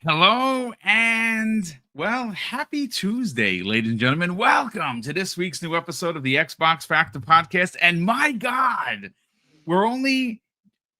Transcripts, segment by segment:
Hello and happy Tuesday, ladies and gentlemen. Welcome to this week's new episode of the Xbox Factor podcast. And my God, we're only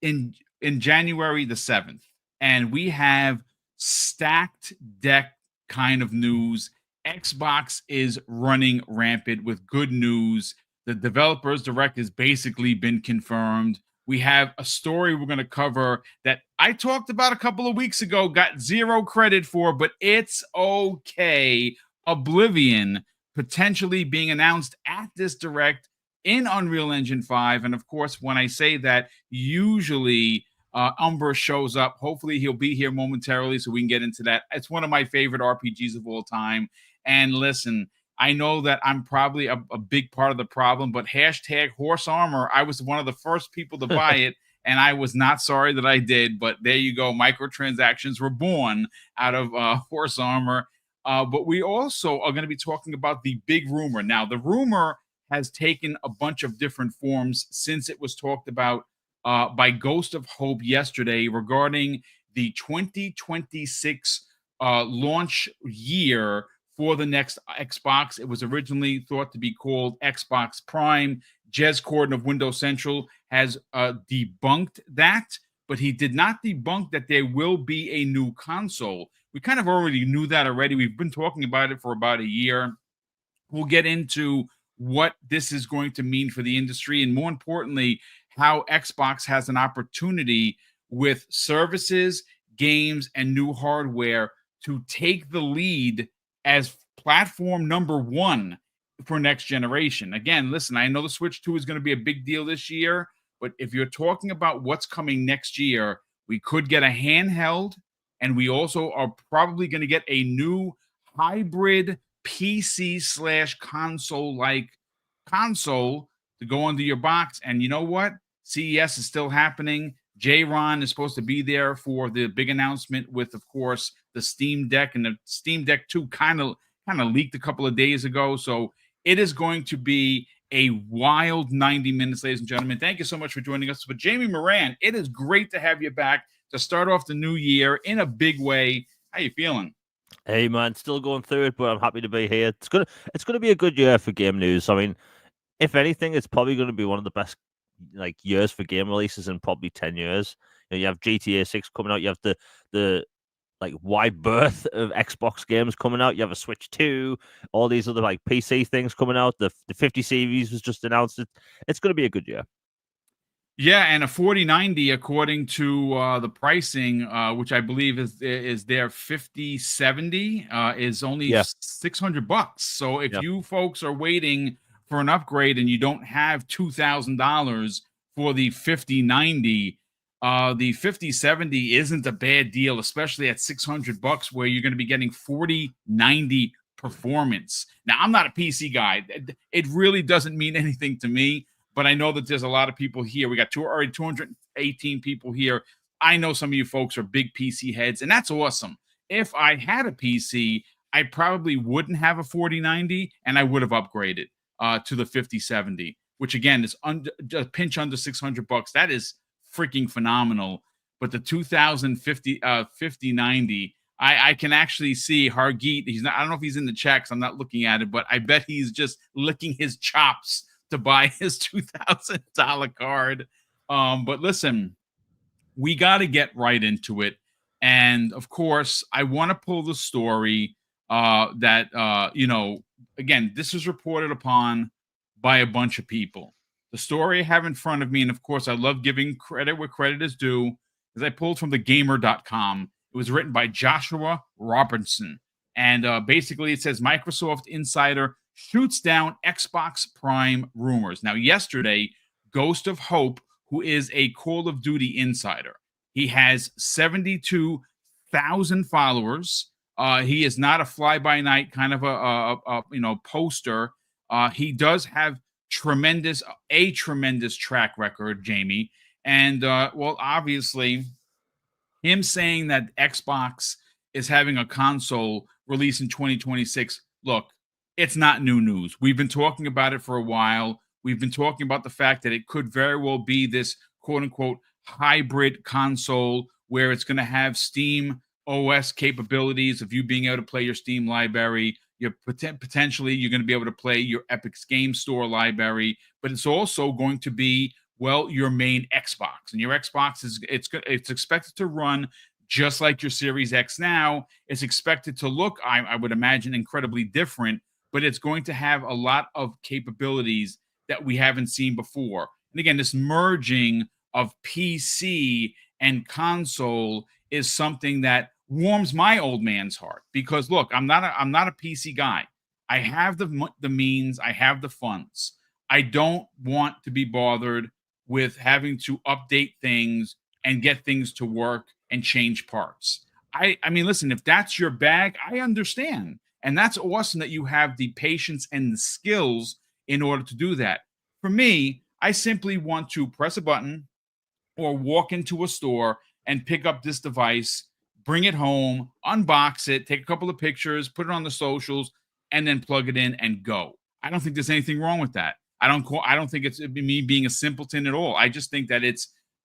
in January the 7th, and we have stacked deck kind of news. Xbox is running rampant with good news. The developers direct has basically been confirmed. We have a story we're going to cover that I talked about a couple of weeks ago, got zero credit for, but it's okay. Oblivion potentially being announced at this direct in Unreal Engine 5. And of course, when I say that, usually Umber shows up. Hopefully, he'll be here momentarily so we can get into that. It's one of my favorite RPGs of all time. And listen, I know that I'm probably a big part of the problem, but hashtag horse armor, I was one of the first people to buy it, and I was not sorry that I did. But there you go. Microtransactions were born out of horse armor. But we also are going to be talking about the big rumor. Now, the rumor has taken a bunch of different forms since it was talked about by Ghost of Hope yesterday regarding the 2026 launch year for the next Xbox. It was originally thought to be called Xbox Prime. Jez Corden of Windows Central has debunked that, but he did not debunk that there will be a new console. We kind of already knew that already. We've been talking about it for about a year. We'll get into what this is going to mean for the industry, and more importantly, how Xbox has an opportunity with services, games, and new hardware to take the lead as platform number one for next generation. Again, listen, I know the Switch 2 is going to be a big deal this year, but if you're talking about what's coming next year, we could get a handheld, and we also are probably going to get a new hybrid PC/console-like console to go under your box. And you know what? CES is still happening. J-Ron is supposed to be there for the big announcement with, of course, the Steam Deck, and the Steam Deck 2 kind of leaked a couple of days ago. So it is going to be a wild 90 minutes, ladies and gentlemen. Thank you so much for joining us. But Jamie Moran, it is great to have you back to start off the new year in a big way. How you feeling? Hey man, still going through it, but I'm happy to be here. It's gonna be a good year for game news. I mean, if anything, it's probably gonna be one of the best years for game releases in probably 10 years. You have GTA 6 coming out, you have the wide berth of Xbox games coming out, you have a Switch 2, all these other PC things coming out. The 50 series was just announced. It's gonna be a good year. Yeah, and a 4090, according to the pricing, which I believe is their 5070, is only Yeah. $600. So if Yeah. you folks are waiting for an upgrade and you don't have $2,000 for the 5090, the 5070 isn't a bad deal, especially at $600, where you're going to be getting 4090 performance. Now, I'm not a PC guy. It really doesn't mean anything to me. But I know that there's a lot of people here. We got already 218 people here. I know some of you folks are big PC heads, and that's awesome. If I had a PC, I probably wouldn't have a 4090, and I would have upgraded to the 5070, which again is a pinch under $600. That is freaking phenomenal. But the 2050 5090, I can actually see Hargeet. He's not. I don't know if he's in the chat 'cause I'm not looking at it, but I bet he's just licking his chops to buy his $2,000 card. But listen, we got to get right into it. And of course, I want to pull the story that, again, this is reported upon by a bunch of people. The story I have in front of me, and of course, I love giving credit where credit is due, is I pulled from thegamer.com. It was written by Joshua Robertson. And basically, it says Microsoft insider shoots down Xbox Prime rumors. Now, yesterday, Ghost of Hope, who is a Call of Duty insider, he has 72,000 followers. He is not a fly-by-night kind of a poster. He does have a tremendous track record, Jamie. And obviously, him saying that Xbox is having a console release in 2026. Look, it's not new news. We've been talking about it for a while. We've been talking about the fact that it could very well be this quote unquote hybrid console where it's going to have Steam OS capabilities of you being able to play your Steam library. You're potentially you're going to be able to play your Epic's Game Store library, but it's also going to be your main Xbox, and your Xbox is it's expected to run just like your Series X now. It's expected to look, I would imagine, incredibly different, but it's going to have a lot of capabilities that we haven't seen before. And again, this merging of PC and console is something that warms my old man's heart, because look, I'm not a PC guy. I have the means, I have the funds. I don't want to be bothered with having to update things and get things to work and change parts. I mean, listen, if that's your bag, I understand. And that's awesome that you have the patience and the skills in order to do that. For me, I simply want to press a button or walk into a store and pick up this device, bring it home, unbox it, take a couple of pictures, put it on the socials, and then plug it in and go. I don't think there's anything wrong with that. I don't think it's me being a simpleton at all. I just think that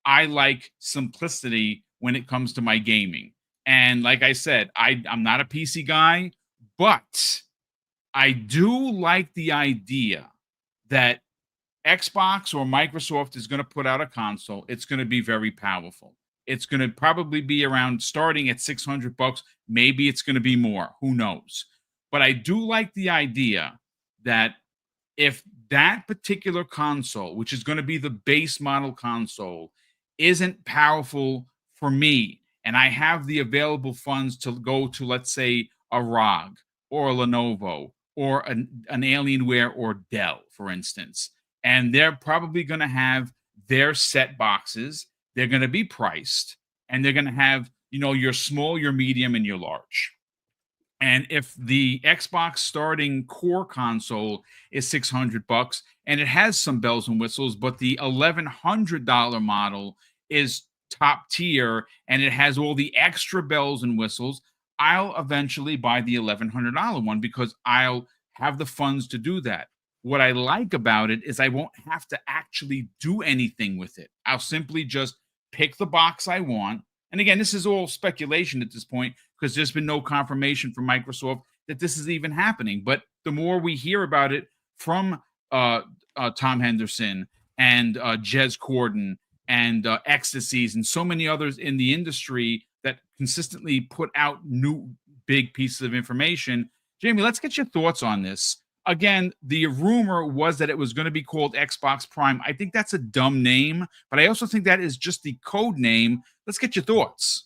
I like simplicity when it comes to my gaming. And like I said, I'm not a PC guy, but I do like the idea that Xbox or Microsoft is going to put out a console. It's going to be very powerful. It's going to probably be around starting at $600. Maybe it's going to be more. Who knows? But I do like the idea that if that particular console, which is going to be the base model console, isn't powerful for me, and I have the available funds to go to, let's say, a ROG or a Lenovo or an Alienware or Dell, for instance, and they're probably going to have their set boxes. They're going to be priced, and they're going to have, your small, your medium, and your large. And if the Xbox starting core console is $600 and it has some bells and whistles, but the $1,100 model is top tier and it has all the extra bells and whistles, I'll eventually buy the $1,100 one because I'll have the funds to do that. What I like about it is I won't have to actually do anything with it. I'll simply just pick the box I want. And again, this is all speculation at this point because there's been no confirmation from Microsoft that this is even happening. But the more we hear about it from Tom Henderson and Jez Corden and Ecstasies and so many others in the industry that consistently put out new big pieces of information, Jamie, let's get your thoughts on this. Again, the rumor was that it was going to be called Xbox Prime. I think that's a dumb name, but I also think that is just the code name. Let's get your thoughts.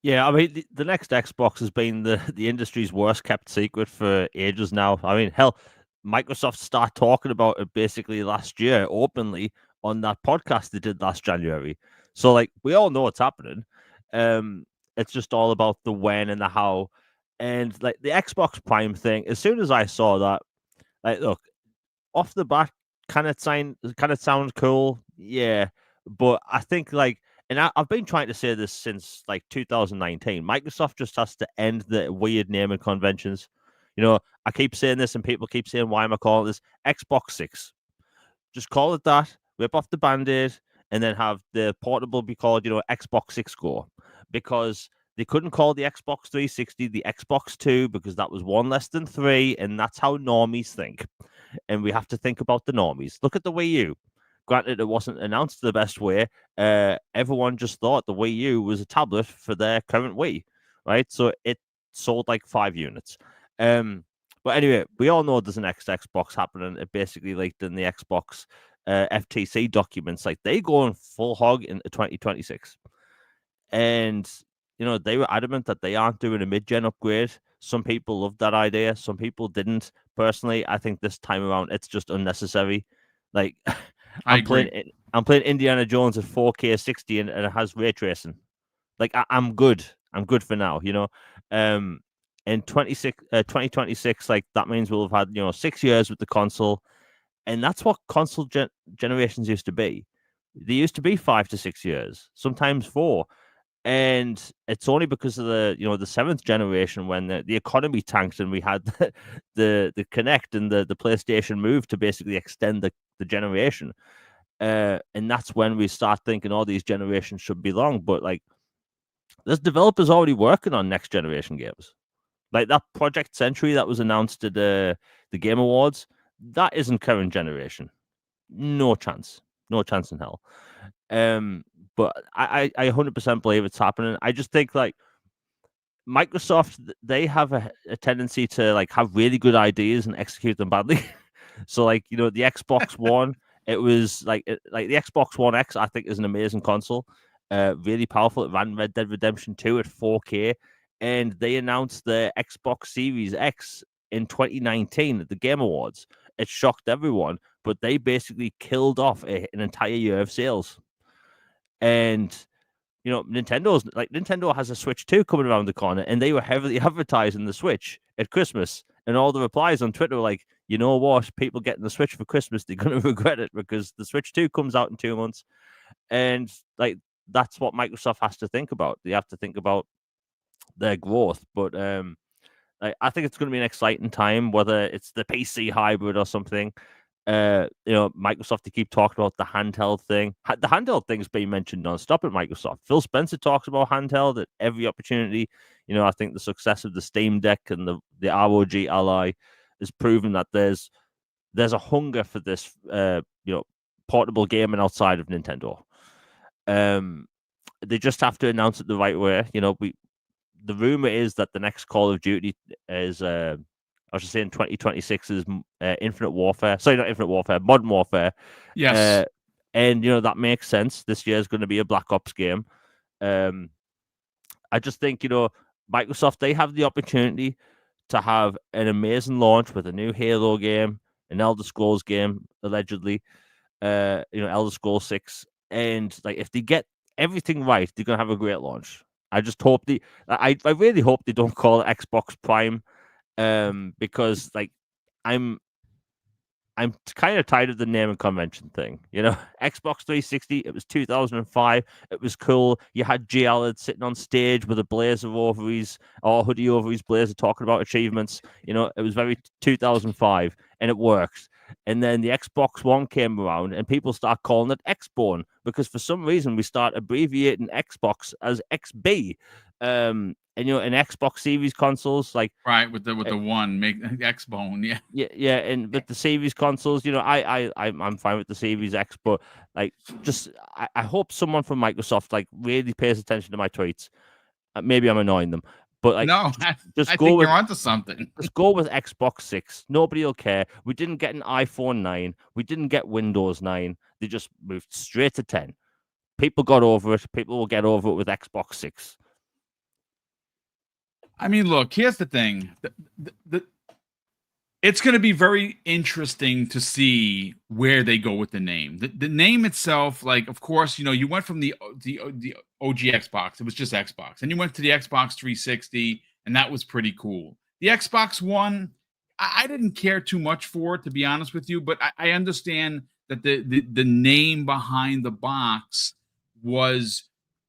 Yeah, I mean, the next Xbox has been the industry's worst kept secret for ages now. I mean, hell, Microsoft started talking about it basically last year openly on that podcast they did last January. So, like, we all know what's happening. It's just all about the when and the how. And, like, the Xbox Prime thing, as soon as I saw that, like, look, off the bat, can it sound cool? Yeah. But I think, like, and I've been trying to say this since like 2019. Microsoft just has to end the weird naming conventions. I keep saying this, and people keep saying, "Why am I calling this Xbox 6?" Just call it that. Rip off the band-aid, and then have the portable be called, Xbox 6 Go, because they couldn't call the Xbox 360 the Xbox 2 because that was one less than 3, and that's how normies think. And we have to think about the normies. Look at the Wii U. Granted, it wasn't announced the best way. Everyone just thought the Wii U was a tablet for their current Wii, right? So it sold like 5 units. But anyway, we all know there's an Xbox happening. It basically leaked in the Xbox FTC documents. Like, they go in full hog into 2026. And, they were adamant that they aren't doing a mid-gen upgrade. Some people loved that idea. Some people didn't. Personally, I think this time around, it's just unnecessary. Like, I'm playing Indiana Jones at 4K 60 and it has ray tracing. Like, I'm good. I'm good for now, In 2026, like, that means we'll have had, 6 years with the console. And that's what console generations used to be. They used to be 5 to 6 years, sometimes 4. And it's only because of the 7th generation when the economy tanked and we had the Kinect and the PlayStation Move to basically extend the generation. And that's when we start thinking, these generations should be long. But, like, there's developers already working on next generation games. Like that Project Century that was announced at the Game Awards, that isn't current generation. No chance. No chance in hell. But I 100% believe it's happening. I just think like Microsoft, they have a tendency to like have really good ideas and execute them badly. So like, you know, the Xbox One, it was like the Xbox One X, I think is an amazing console. Really powerful. It ran Red Dead Redemption 2 at 4K. And they announced the Xbox Series X in 2019 at the Game Awards. It shocked everyone, but they basically killed off an entire year of sales. And you know, Nintendo has a Switch 2 coming around the corner, and they were heavily advertising the Switch at Christmas. And all the replies on Twitter were like, you know what, people getting the Switch for Christmas, they're going to regret it because the Switch 2 comes out in 2 months. And like, that's what Microsoft has to think about. They have to think about their growth. But I think it's going to be an exciting time, whether it's the PC hybrid or something. You know, Microsoft, to keep talking about the handheld thing. The handheld thing's been mentioned non-stop at Microsoft. Phil Spencer talks about handheld at every opportunity. You know, I think the success of the Steam Deck and the ROG Ally has proven that there's a hunger for this, you know, portable gaming outside of Nintendo. They just have to announce it the right way. You know, the rumor is that the next Call of Duty is I was just saying 2026's Infinite Warfare. Sorry, not Infinite Warfare, Modern Warfare. Yes. And, you know, that makes sense. This year is going to be a Black Ops game. I just think, you know, Microsoft, they have the opportunity to have an amazing launch with a new Halo game, an Elder Scrolls game, allegedly, you know, Elder Scrolls 6. And, like, if they get everything right, they're going to have a great launch. I just hope I really hope they don't call it Xbox Prime. Because like I'm kind of tired of the naming convention thing. You know, Xbox 360, it was 2005. It was cool. You had G. Allard sitting on stage with a blazer over his, or hoodie over his blazer talking about achievements. You know, it was very 2005 and it worked. And then the Xbox One came around and people start calling it Xbone because for some reason we start abbreviating Xbox as XB. And you know, in Xbox Series consoles, like right with the one make Xbone, yeah, and with the Series consoles, you know, I'm fine with the Series X, but like, just I hope someone from Microsoft like really pays attention to my tweets. Maybe I'm annoying them, but like, no, just I go think with, you're onto something. Just go with Xbox 6. Nobody will care. We didn't get an iPhone 9. We didn't get Windows 9. They just moved straight to 10. People got over it. People will get over it with Xbox 6. I mean, look, here's the thing. It's going to be very interesting to see where they go with the name. The name itself, like, of course, you know, you went from the OG Xbox. It was just Xbox. And you went to the Xbox 360, and that was pretty cool. The Xbox One, I didn't care too much for it, to be honest with you, but I understand that the name behind the box was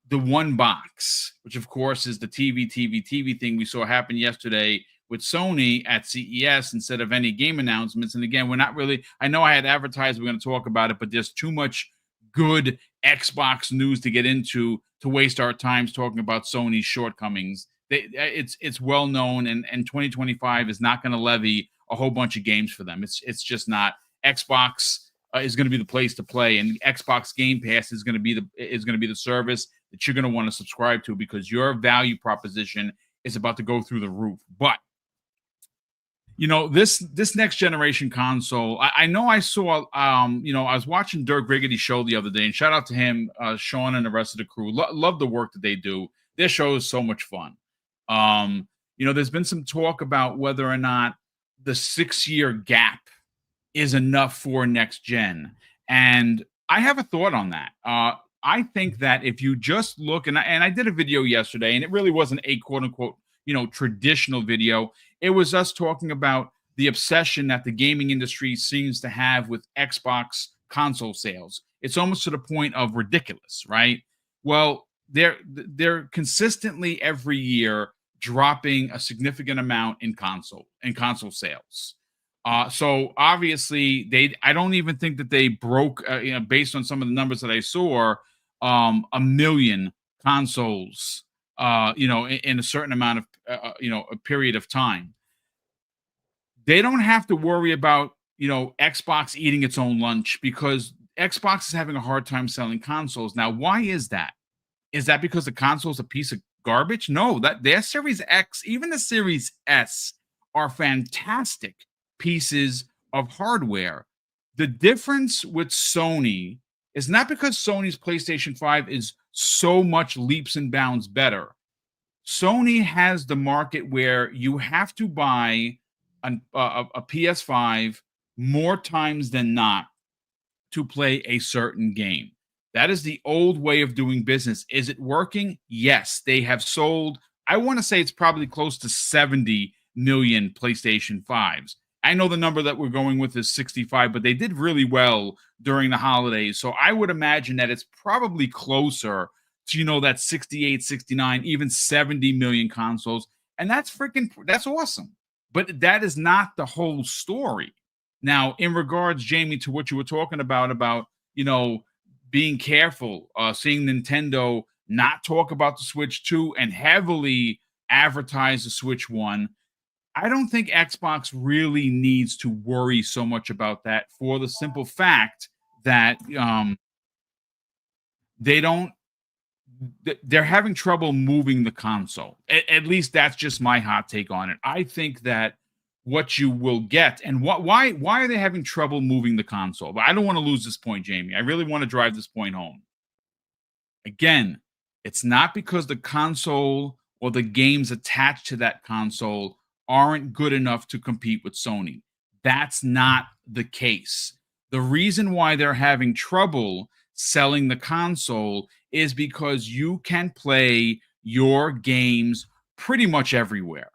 the one box, which of course is the TV thing we saw happen yesterday with Sony at CES instead of any game announcements. And again, we're not really, I know I had advertised we're going to talk about it, but there's too much good Xbox news to get into to waste our times talking about Sony's shortcomings. It's well known, and 2025 is not going to levy a whole bunch of games for them. It's just not. Xbox is going to be the place to play, and Xbox Game Pass is going to be the service that you're going to want to subscribe to because your value proposition is about to go through the roof. But you know, this next generation console, I know I saw, you know, I was watching Dirk Riggity's show the other day, and shout out to him, Sean and the rest of the crew. Love the work that they do. Their show is so much fun. You know, there's been some talk about whether or not the 6-year gap is enough for next gen. And I have a thought on that. I think that if you just look, and I did a video yesterday, and it really wasn't a quote unquote, you know, traditional video. It was us talking about the obsession that the gaming industry seems to have with Xbox console sales. It's almost to the point of ridiculous, right? Well, they're consistently every year dropping a significant amount in console sales. So obviously I don't even think that they broke, you know, based on some of the numbers that I saw, 1 million consoles in a certain amount of, a period of time. They don't have to worry about, Xbox eating its own lunch because Xbox is having a hard time selling consoles. Now, why is that? Is that because the console is a piece of garbage? No, that their Series X, even the Series S, are fantastic pieces of hardware. The difference with Sony is not because Sony's PlayStation 5 is so much leaps and bounds better. Sony has the market where you have to buy a PS5 more times than not to play a certain game. That is the old way of doing business. Is it working? Yes. They have sold, I want to say it's probably close to 70 million PlayStation 5s. I know the number that we're going with is 65, but they did really well during the holidays. So I would imagine that it's probably closer to, that 68, 69, even 70 million consoles. And that's awesome. But that is not the whole story. Now, in regards, Jamie, to what you were talking about, being careful, seeing Nintendo not talk about the Switch 2 and heavily advertise the Switch 1, I don't think Xbox really needs to worry so much about that for the simple fact that they're having trouble moving the console. At least that's just my hot take on it. I think that what you will get and why are they having trouble moving the console? But I don't want to lose this point, Jamie. I really want to drive this point home. Again, it's not because the console or the games attached to that console aren't good enough to compete with Sony. That's not the case. The reason why they're having trouble selling the console is because you can play your games pretty much everywhere.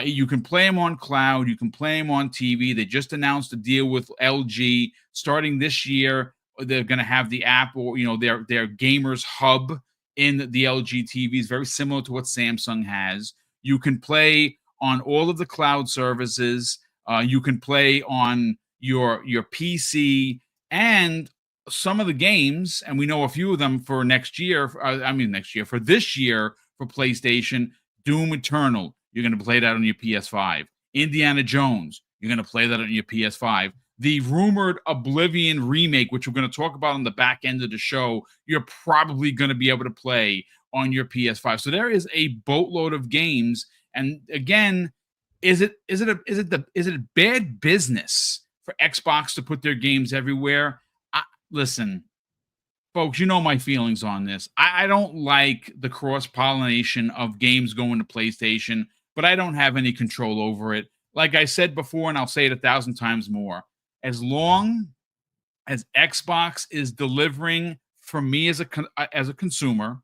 You can play them on cloud. You can play them on TV. They just announced a deal with LG starting this year. They're going to have the app or, their gamers hub in the LG TVs, very similar to what Samsung has. You can play on all of the cloud services. You can play on your PC and some of the games, and we know a few of them for next year. For this year for PlayStation, Doom Eternal. You're going to play that on your PS5. Indiana Jones, you're going to play that on your PS5. The rumored Oblivion remake, which we're going to talk about on the back end of the show, you're probably going to be able to play on your PS5. So there is a boatload of games. And again, is it a bad business for Xbox to put their games everywhere? Listen, folks, you know my feelings on this. I don't like the cross-pollination of games going to PlayStation, but I don't have any control over it. Like I said before, and I'll say it 1,000 times more, as long as Xbox is delivering for me as a consumer,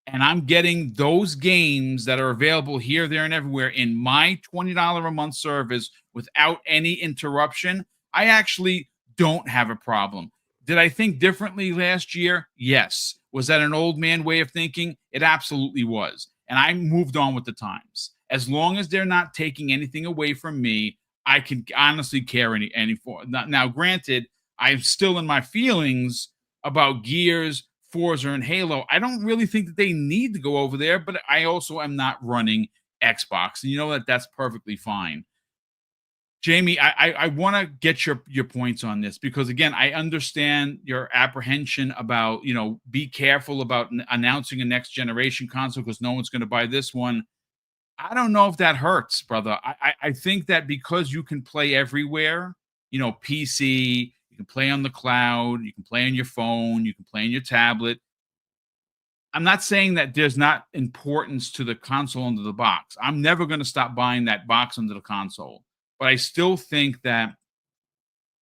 and I'm getting those games that are available here, there, and everywhere in my $20 a month service without any interruption, I actually don't have a problem. Did I think differently last year? Yes. Was that an old man way of thinking? It absolutely was. And I moved on with the times. As long as they're not taking anything away from me, I can honestly care any for. Now, granted, I'm still in my feelings about Gears, Forza, and Halo. I don't really think that they need to go over there, but I also am not running Xbox. And you know that's perfectly fine. Jamie, I want to get your points on this because, again, I understand your apprehension about, be careful about announcing a next generation console because no one's going to buy this one. I don't know if that hurts, brother. I think that because you can play everywhere, PC, you can play on the cloud, you can play on your phone, you can play on your tablet. I'm not saying that there's not importance to the console under the box. I'm never going to stop buying that box under the console. But I still think that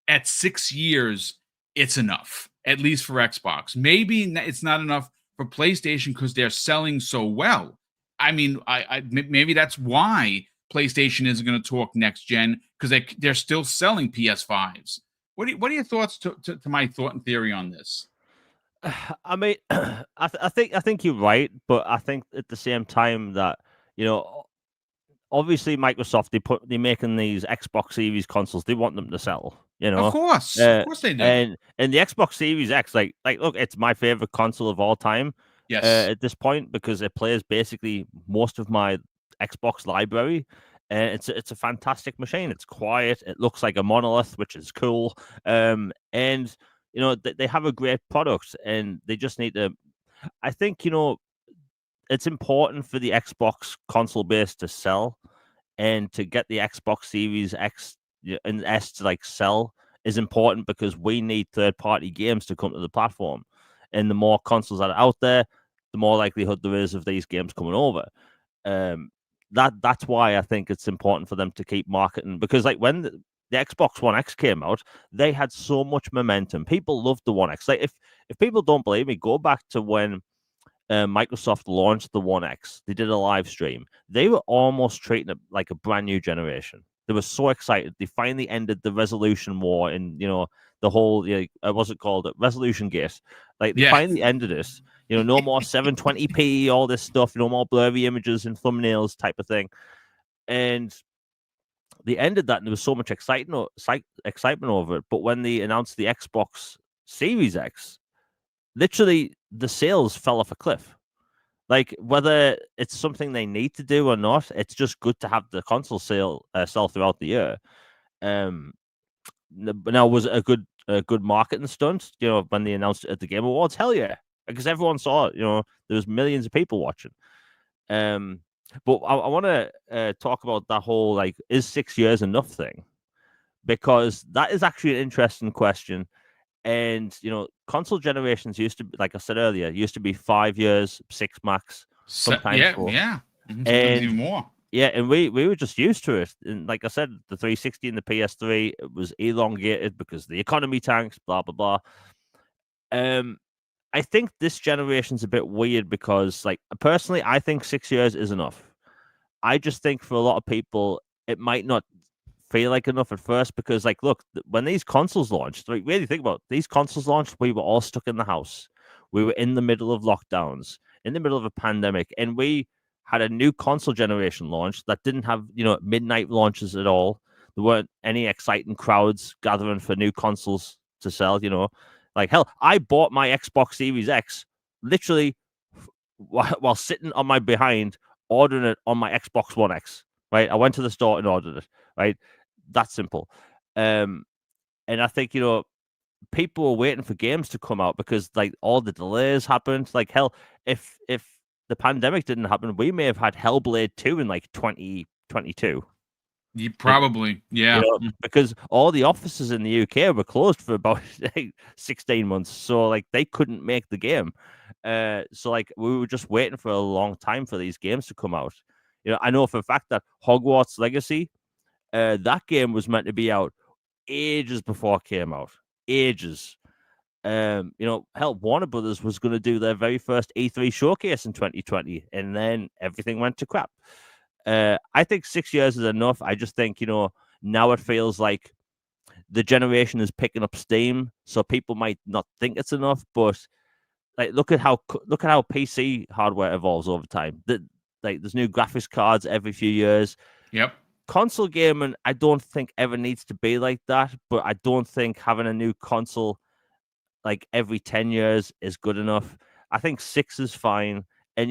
at 6 years, it's enough, at least for Xbox. Maybe it's not enough for PlayStation because they're selling so well. I mean, maybe that's why PlayStation isn't going to talk next gen because they're still selling PS5s. What are your thoughts to my thought and theory on this? I mean, I think you're right, but I think at the same time that obviously Microsoft they're making these Xbox Series consoles. They want them to sell, Of course they do. And the Xbox Series X, like look, it's my favorite console of all time. Yes. At this point, because it plays basically most of my Xbox library. And it's a fantastic machine. It's quiet. It looks like a monolith, which is cool. And they have a great product, and they just need to. I think it's important for the Xbox console base to sell, and to get the Xbox Series X and S to sell is important, because we need third-party games to come to the platform, and the more consoles that are out there, the more likelihood there is of these games coming over. That's why I think it's important for them to keep marketing, because when the Xbox One X came out, they had so much momentum. People loved the One X. If people don't believe me, go back to when Microsoft launched the One X. They did a live stream. They were almost treating it like a brand new generation. They were so excited. They finally ended the resolution war, and the whole what's it called? Resolution Gate. They finally ended it. No more 720p, all this stuff. No more blurry images and thumbnails type of thing. And they ended that, and there was so much excitement over it. But when they announced the Xbox Series X, literally the sales fell off a cliff. Whether it's something they need to do or not, it's just good to have the console sell throughout the year. Now, was it a good marketing stunt? When they announced it at the Game Awards, hell yeah, because everyone saw it. There was millions of people watching. But I want to talk about that whole is 6 years enough thing, because that is actually an interesting question. And console generations used to be, like I said earlier, used to be 5 years, 6 max, sometimes 4. Sometimes and even more. Yeah, and we were just used to it. And like I said, the 360 and the PS3, it was elongated because the economy tanks, blah blah blah. I think this generation's a bit weird, because personally, I think 6 years is enough. I just think for a lot of people, it might not feel like enough at first, because look, when these consoles launched, really think about it, these consoles launched, we were all stuck in the house. We were in the middle of lockdowns, in the middle of a pandemic, and we had a new console generation launch that didn't have midnight launches at all. There weren't any exciting crowds gathering for new consoles to sell. Hell, I bought my Xbox Series X literally while sitting on my behind, ordering it on my Xbox One X. Right, I went to the store and ordered it. Right, that simple. And I think people were waiting for games to come out, because all the delays happened. Hell, if the pandemic didn't happen, we may have had Hellblade 2 in 2022. You probably, yeah. Because all the offices in the UK were closed for about 16 months, so they couldn't make the game. So we were just waiting for a long time for these games to come out. I know for a fact that Hogwarts Legacy, that game was meant to be out ages before it came out. Ages. Hell, Warner Brothers was going to do their very first E3 showcase in 2020, and then everything went to crap. I think 6 years is enough. I just think, now it feels like the generation is picking up steam, so people might not think it's enough, but look at how PC hardware evolves over time. There's new graphics cards every few years. Yep. Console gaming, I don't think ever needs to be like that, but I don't think having a new console every 10 years is good enough. I think 6 is fine. And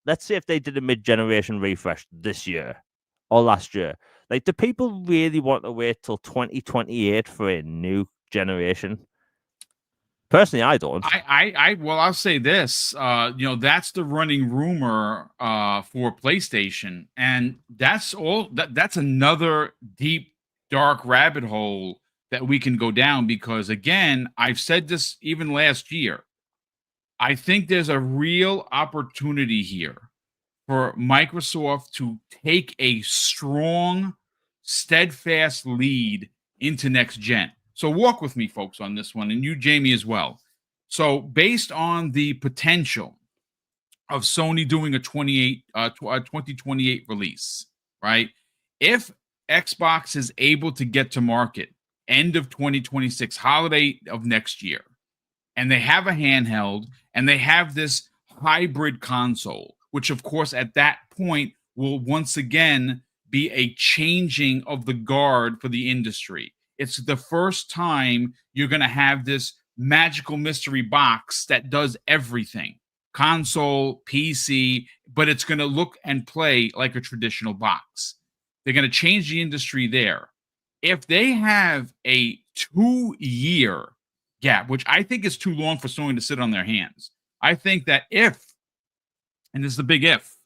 let's say if they did a mid-generation refresh this year or last year, do people really want to wait till 2028 for a new generation? Personally, I don't. Well, I'll say this. That's the running rumor for PlayStation, and that's all. That's another deep, dark rabbit hole that we can go down, because again, I've said this even last year. I think there's a real opportunity here for Microsoft to take a strong, steadfast lead into next gen. So walk with me, folks, on this one, and you, Jamie, as well. So based on the potential of Sony doing a 2028 release, right? If Xbox is able to get to market end of 2026, holiday of next year, and they have a handheld, and they have this hybrid console, which of course at that point will once again be a changing of the guard for the industry. It's the first time you're going to have this magical mystery box that does everything. console, PC, but it's going to look and play like a traditional box. They're going to change the industry there. If they have a 2-year gap, which I think is too long for Sony to sit on their hands, I think that and this is the big if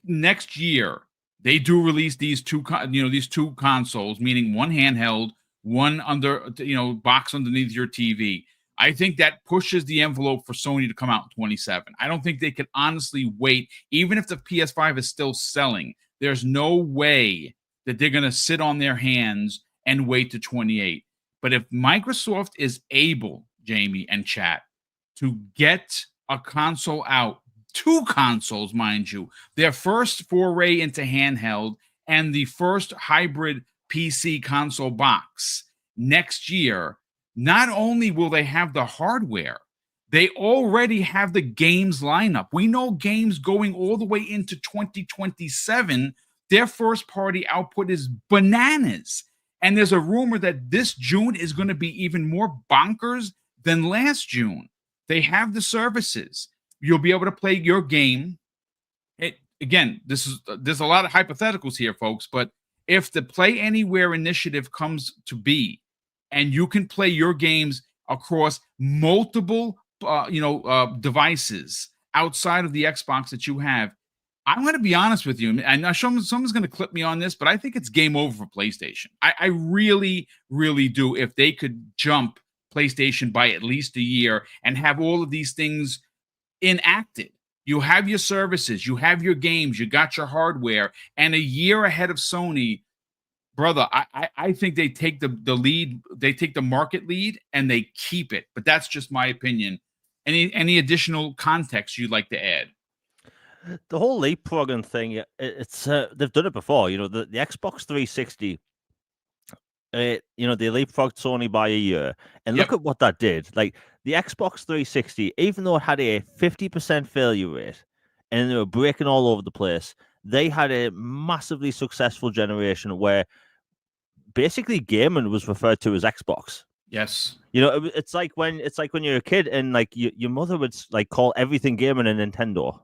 next year they do release these two consoles, meaning one handheld, one under box underneath your TV, I think that pushes the envelope for Sony to come out in 27. I don't think they could honestly wait, even if the PS5 is still selling. There's no way that they're going to sit on their hands and wait to 28. But if Microsoft is able, Jamie and chat, to get a console out, 2 consoles, mind you, their first foray into handheld and the first hybrid PC console box next year, not only will they have the hardware, they already have the games lineup. We know games going all the way into 2027. Their first party output is bananas. And there's a rumor that this June is going to be even more bonkers than last June. They have the services. You'll be able to play your game. There's a lot of hypotheticals here, folks, but if the Play Anywhere initiative comes to be, and you can play your games across multiple devices outside of the Xbox that you have, I'm going to be honest with you, and someone's going to clip me on this, but I think it's game over for PlayStation. I really, really do. If they could jump PlayStation by at least a year and have all of these things enacted. You have your services, you have your games, you got your hardware, and a year ahead of Sony, brother, I think they take the lead, they take the market lead, and they keep it. But that's just my opinion. Any additional context you'd like to add? The whole leapfrogging thing, it's they've done it before. The Xbox 360. They leapfrogged Sony by a year, and look at what that did. Like the Xbox 360, even though it had a 50% failure rate, and they were breaking all over the place, they had a massively successful generation where basically gaming was referred to as Xbox. Yes. It's like when you're a kid and like your mother would like call everything gaming a Nintendo,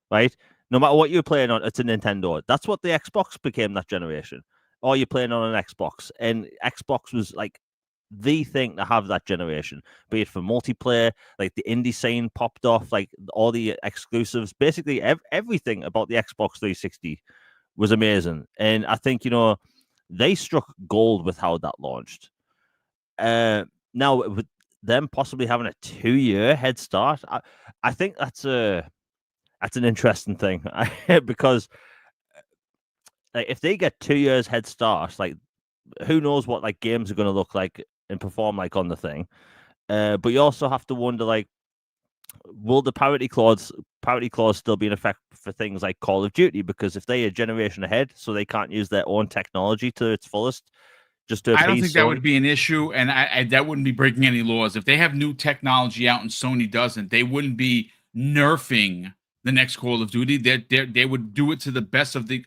right? No matter what you're playing on, it's a Nintendo. That's what the Xbox became that generation. Or you're playing on an Xbox, and Xbox was like the thing to have that generation, be it for multiplayer, like the indie scene popped off, like all the exclusives, basically everything about the Xbox 360 was amazing. And I think, they struck gold with how that launched. Now, with them possibly having a 2-year head start, I think that's an interesting thing because like if they get 2 years head start, like who knows what like games are going to look like and perform like on the thing. But you also have to wonder, like, will the parity clause still be in effect for things like Call of Duty? Because if they're a generation ahead, so they can't use their own technology to its fullest, just to appease I don't think Sony. that would be an issue, and I that wouldn't be breaking any laws. If they have new technology out and Sony doesn't, they wouldn't be nerfing the next Call of Duty. They would do it to the best of the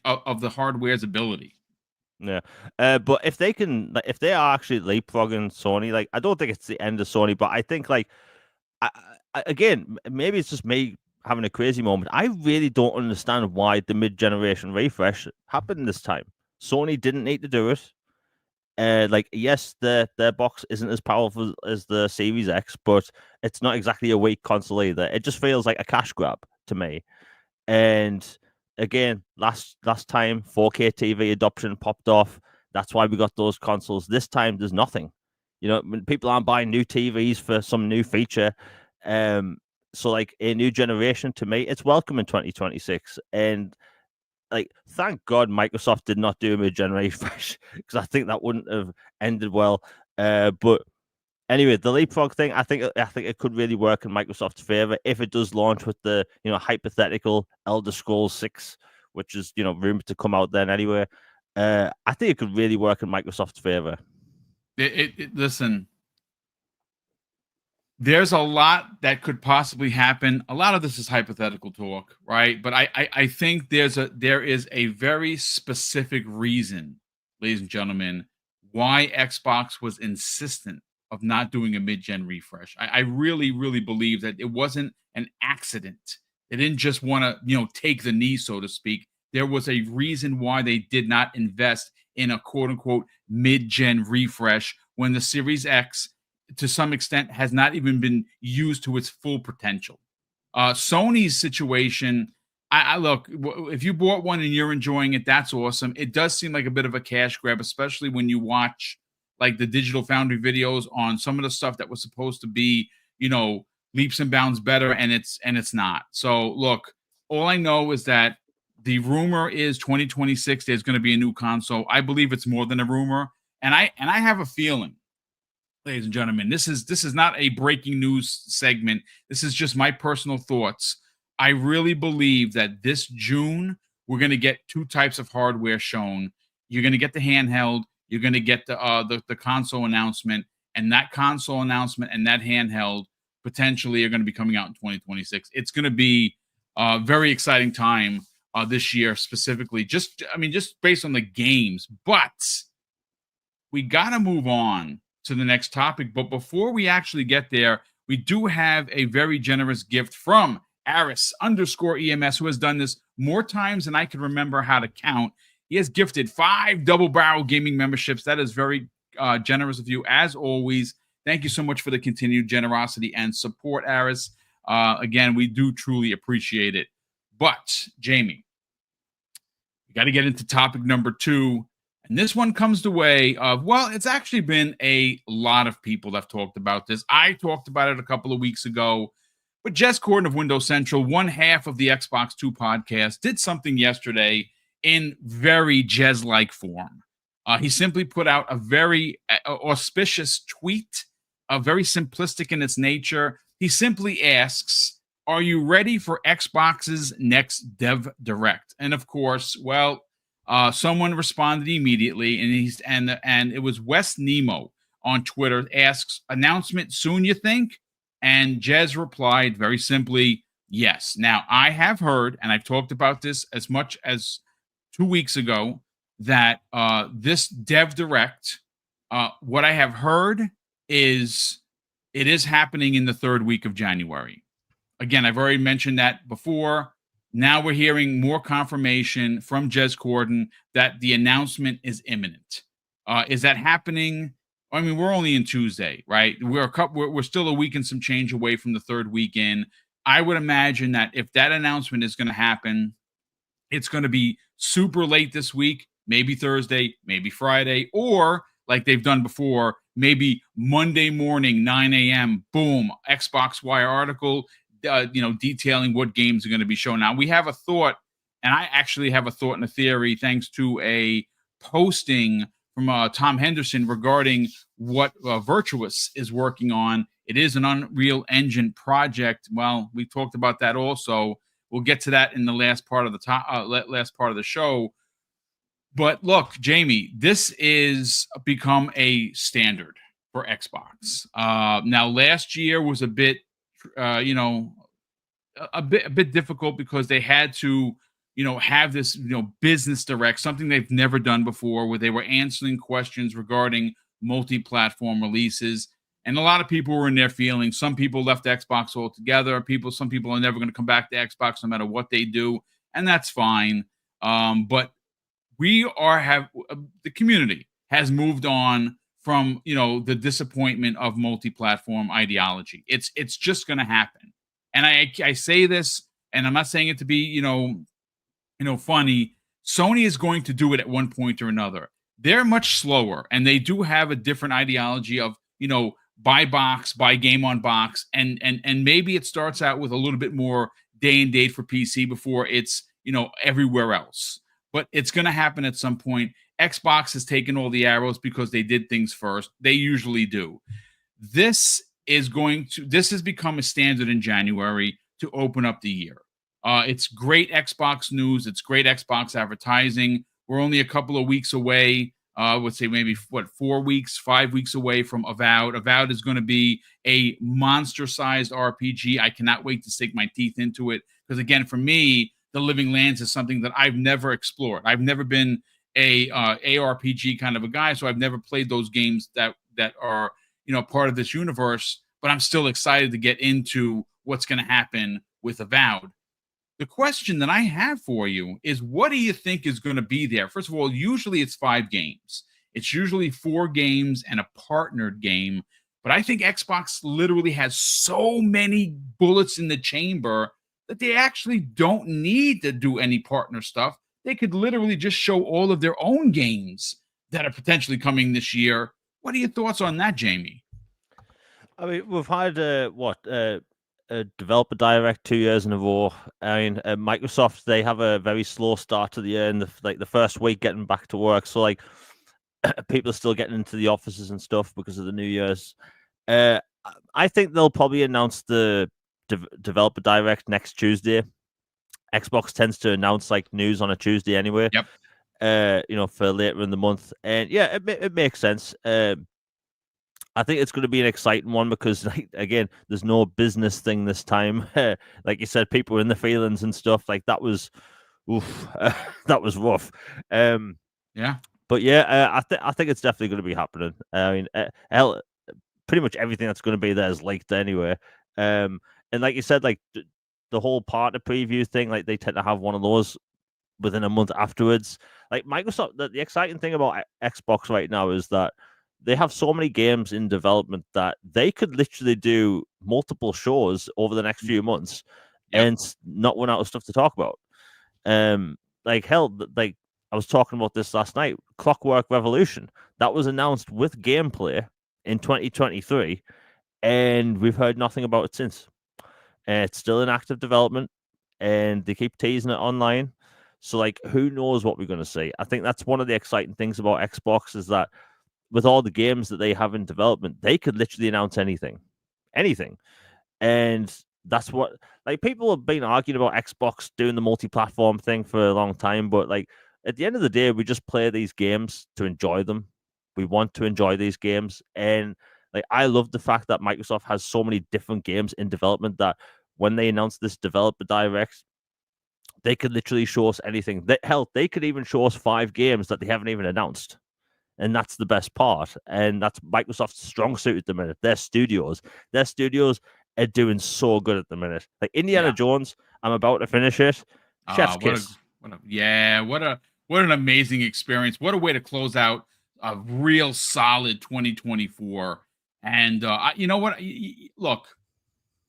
hardware's ability. Yeah, but if they are actually leapfrogging Sony, like I don't think it's the end of Sony, but I think like again, maybe it's just me having a crazy moment. I really don't understand why the mid-generation refresh happened this time. Sony didn't need to do it. Like yes, their box isn't as powerful as the Series X, but it's not exactly a weak console either. It just feels like a cash grab to me. And again, last time 4K TV adoption popped off. That's why we got those consoles. This time there's nothing. People aren't buying new TVs for some new feature. So like a new generation, to me, it's welcome in 2026. And like, thank God Microsoft did not do a mid-generation refresh, because I think that wouldn't have ended well. But anyway, the leapfrog thing, I think it could really work in Microsoft's favor if it does launch with the hypothetical Elder Scrolls 6, which is rumored to come out then anyway. I think it could really work in Microsoft's favor. Listen, there's a lot that could possibly happen. A lot of this is hypothetical talk, right? But I think there is a very specific reason, ladies and gentlemen, why Xbox was insistent of not doing a mid-gen refresh. I really, really believe that it wasn't an accident. They didn't just want to, take the knee, so to speak. There was a reason why they did not invest in a quote unquote mid-gen refresh when the Series X, to some extent, has not even been used to its full potential. Sony's situation, I look, if you bought one and you're enjoying it, that's awesome. It does seem like a bit of a cash grab, especially when you watch like the Digital Foundry videos on some of the stuff that was supposed to be, leaps and bounds better, and it's not. So look, all I know is that the rumor is 2026 there's going to be a new console. I believe it's more than a rumor, and I have a feeling, ladies and gentlemen, this is not a breaking news segment. This is just my personal thoughts. I really believe that this June we're going to get two types of hardware shown. You're going to get the handheld. You're going to get the console announcement, and that console announcement and that handheld potentially are going to be coming out in 2026. It's going to be a very exciting time this year, specifically. Just based on the games, but we got to move on to the next topic. But before we actually get there, we do have a very generous gift from Aris_EMS, who has done this more times than I can remember how to count. He has gifted 5 Double Barrel Gaming memberships. That is very generous of you, as always. Thank you so much for the continued generosity and support, Aris. Again, we do truly appreciate it. But, Jamie, we got to get into topic number 2. And this one comes the way of, well, it's actually been a lot of people that have talked about this. I talked about it a couple of weeks ago. But Jez Corden of Windows Central, one half of the Xbox 2 podcast, did something yesterday in very Jez-like form. He simply put out a very auspicious tweet, very simplistic in its nature. He simply asks, are you ready for Xbox's next Dev Direct? And of course, well, someone responded immediately, and it was Wes Nemo on Twitter, asks, announcement soon, you think? And Jez replied very simply, yes. Now, I have heard, and I've talked about this as much as 2 weeks ago, that this Dev Direct, what I have heard is it is happening in the 3rd week of January. Again, I've already mentioned that before. Now we're hearing more confirmation from Jez Corden that the announcement is imminent. Is that happening? I mean, we're only in Tuesday, right? We're still a week and some change away from the 3rd week in. I would imagine that if that announcement is going to happen, it's going to be super late this week, maybe Thursday, maybe Friday, or like they've done before, maybe Monday morning, 9 a.m., boom, Xbox Wire article, detailing what games are going to be shown. Now, we have a thought, and I actually have a thought and a theory thanks to a posting from Tom Henderson regarding what Virtuous is working on. It is an Unreal Engine project. Well, we talked about that also. We'll get to that in the last part of the show. But look, Jamie, this is become a standard for Xbox. Now, last year was a bit, a bit difficult because they had to, have this, business direct, something they've never done before, where they were answering questions regarding multi-platform releases. And a lot of people were in their feelings. Some people left Xbox altogether. Some people are never going to come back to Xbox no matter what they do, and that's fine. But the community has moved on from the disappointment of multi-platform ideology. It's just going to happen. And I say this, and I'm not saying it to be funny. Sony is going to do it at one point or another. They're much slower, and they do have a different ideology of buy box, buy game on box, and maybe it starts out with a little bit more day and date for PC before it's everywhere else. But it's going to happen at some point. Xbox has taken all the arrows because they did things first. They usually do. This has become a standard in January to open up the year. It's great Xbox news. It's great Xbox advertising. We're only a couple of weeks away. I would say maybe 4 weeks, 5 weeks away from Avowed. Avowed is going to be a monster-sized RPG. I cannot wait to sink my teeth into it because, again, for me, The Living Lands is something that I've never explored. I've never been a ARPG kind of a guy, so I've never played those games that are part of this universe, but I'm still excited to get into what's going to happen with Avowed. The question that I have for you is, what do you think is going to be there? First of all, usually it's 5 games. It's usually 4 games and a partnered game. But I think Xbox literally has so many bullets in the chamber that they actually don't need to do any partner stuff. They could literally just show all of their own games that are potentially coming this year. What are your thoughts on that, Jamie? I mean, we've had a developer direct 2 years in a row. I mean, Microsoft, they have a very slow start to the year, and the first week getting back to work. So like, people are still getting into the offices and stuff because of the New Year's. I think they'll probably announce the developer direct next Tuesday. Xbox tends to announce like news on a Tuesday anyway. Yep. For later in the month, and yeah, it makes sense. I think it's going to be an exciting one because, like, again, there's no business thing this time. Like you said, people were in the feelings and stuff. Like that was, that was rough. Yeah. But yeah, I think it's definitely going to be happening. I mean, hell, pretty much everything that's going to be there is leaked anyway. And like you said, like the whole partner preview thing, like they tend to have one of those within a month afterwards. Like Microsoft, the exciting thing about Xbox right now is that they have so many games in development that they could literally do multiple shows over the next few months and not run out of stuff to talk about. Like hell, like I was talking about this last night, Clockwork Revolution, that was announced with gameplay in 2023, and we've heard nothing about it since. It's still in active development, and they keep teasing it online. So, like, who knows what we're going to see? I think that's one of the exciting things about Xbox is that with all the games that they have in development, they could literally announce anything. And that's what, like, people have been arguing about Xbox doing the multi-platform thing for a long time, but like at the end of the day, we just play these games to enjoy them. We want to enjoy these games, and like I love the fact that Microsoft has so many different games in development that when they announce this developer direct, they could literally show us anything. They could even show us 5 games that they haven't even announced. And that's the best part. And that's Microsoft's strong suit at the minute. Their studios are doing so good at the minute. Like Indiana Jones, I'm about to finish it. Chef's kiss. What an amazing experience. What a way to close out a real solid 2024. And you know what? Look,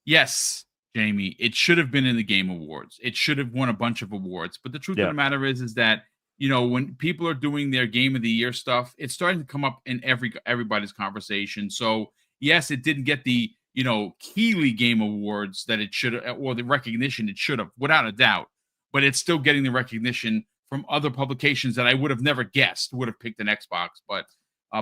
yes, Jamie, it should have been in the Game Awards. It should have won a bunch of awards. But the truth of the matter is that when people are doing their Game of the Year stuff, it's starting to come up in everybody's conversation. So yes, it didn't get the Keighley Game Awards that it should have, or the recognition it should have, without a doubt. But it's still getting the recognition from other publications that I would have never guessed would have picked an Xbox. But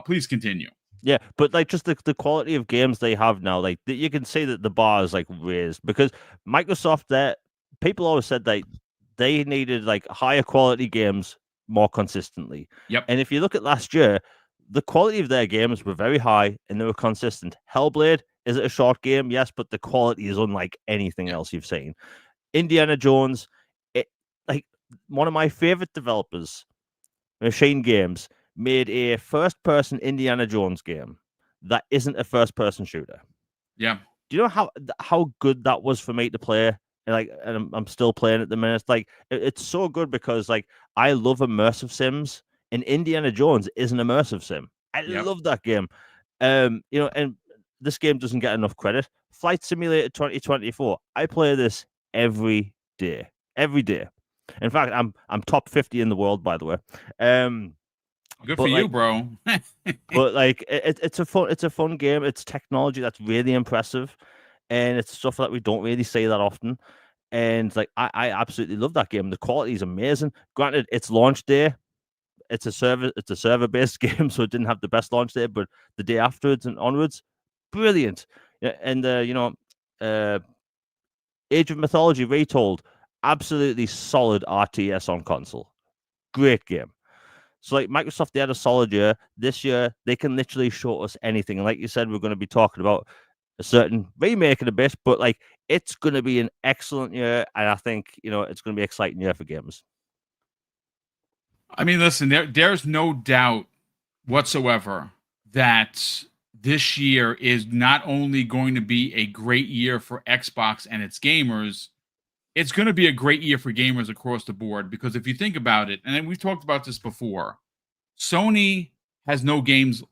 please continue. Yeah, but like just the quality of games they have now, like you can see that the bar is like raised because Microsoft, that people always said they needed like higher quality games more consistently. Yep. And if you look at last year, the quality of their games were very high and they were consistent. Hellblade, is it a short game? Yes, but the quality is unlike anything else you've seen. Indiana Jones, like one of my favorite developers, Machine Games, made a first-person Indiana Jones game that isn't a first-person shooter. Yeah. Do you know how good that was for me to play? And I'm still playing at the minute. Like it's so good because like I love immersive sims, and Indiana Jones is an immersive sim. I love that game. And this game doesn't get enough credit. Flight Simulator 2024. I play this every day. Every day. In fact, I'm top 50 in the world, by the way. Good for you, bro. But like it's a fun game. It's technology that's really impressive, and it's stuff that we don't really see that often. And like I absolutely love that game. The quality is amazing. Granted, it's launch day. It's a server-based game, so it didn't have the best launch day, but the day afterwards and onwards, brilliant. And Age of Mythology Retold, absolutely solid RTS on console. Great game. So, like, Microsoft, they had a solid year. This year, they can literally show us anything. And like you said, we're going to be talking about a certain remake in a bit, but, like, it's going to be an excellent year. And I think, it's going to be an exciting year for games. I mean, listen, there's no doubt whatsoever that this year is not only going to be a great year for Xbox and its gamers, it's going to be a great year for gamers across the board. Because if you think about it, and we've talked about this before, Sony has no games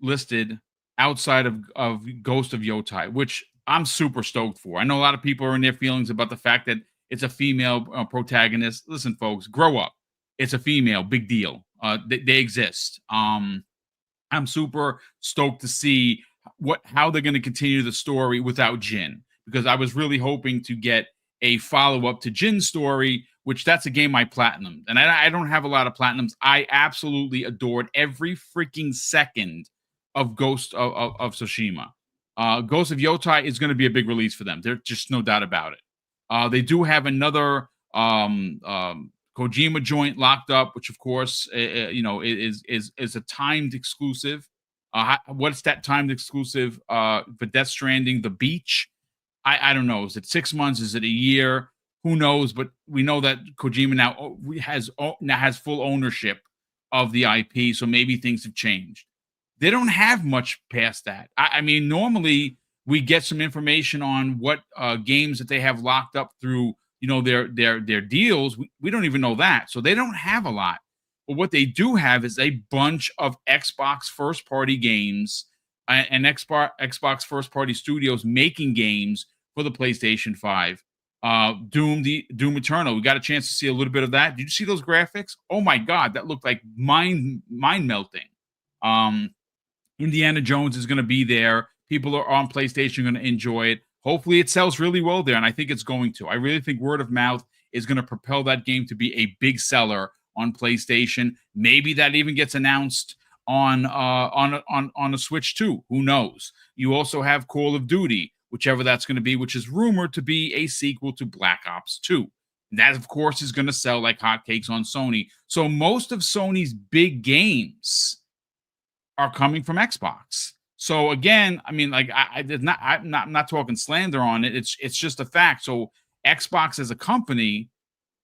listed outside of Ghost of Yotai, which I'm super stoked for. I know a lot of people are in their feelings about the fact that it's a female protagonist. Listen, folks, grow up. It's a female, big deal. They exist. I'm super stoked to see how they're going to continue the story without Jin, because I was really hoping to get a follow up to Jin's story, which that's a game I platinumed, and I don't have a lot of platinums. I absolutely adored every freaking second of Ghost of Tsushima. Ghost of Yotai is going to be a big release for them. There's just no doubt about it. They do have another Kojima joint locked up, which of course, is a timed exclusive. What's that timed exclusive for Death Stranding? The Beach. I don't know. Is it 6 months? Is it a year? Who knows? But we know that Kojima now has full ownership of the IP, so maybe things have changed. They don't have much past that. I mean, normally we get some information on what games that they have locked up through their deals. We don't even know that, so they don't have a lot. But what they do have is a bunch of Xbox first party games and Xbox first party studios making games for the PlayStation 5. Doom Eternal. We got a chance to see a little bit of that. Did you see those graphics? Oh my god, that looked like mind melting. Indiana Jones is going to be there. People are on PlayStation going to enjoy it. Hopefully it sells really well there, and I think it's going to. I really think word of mouth is going to propel that game to be a big seller on PlayStation. Maybe that even gets announced on a Switch too. Who knows? You also have Call of Duty, whichever that's going to be, which is rumored to be a sequel to Black Ops 2. And that, of course, is going to sell like hotcakes on Sony. So most of Sony's big games are coming from Xbox. So again, I mean, like I'm not talking slander on it. It's just a fact. So Xbox as a company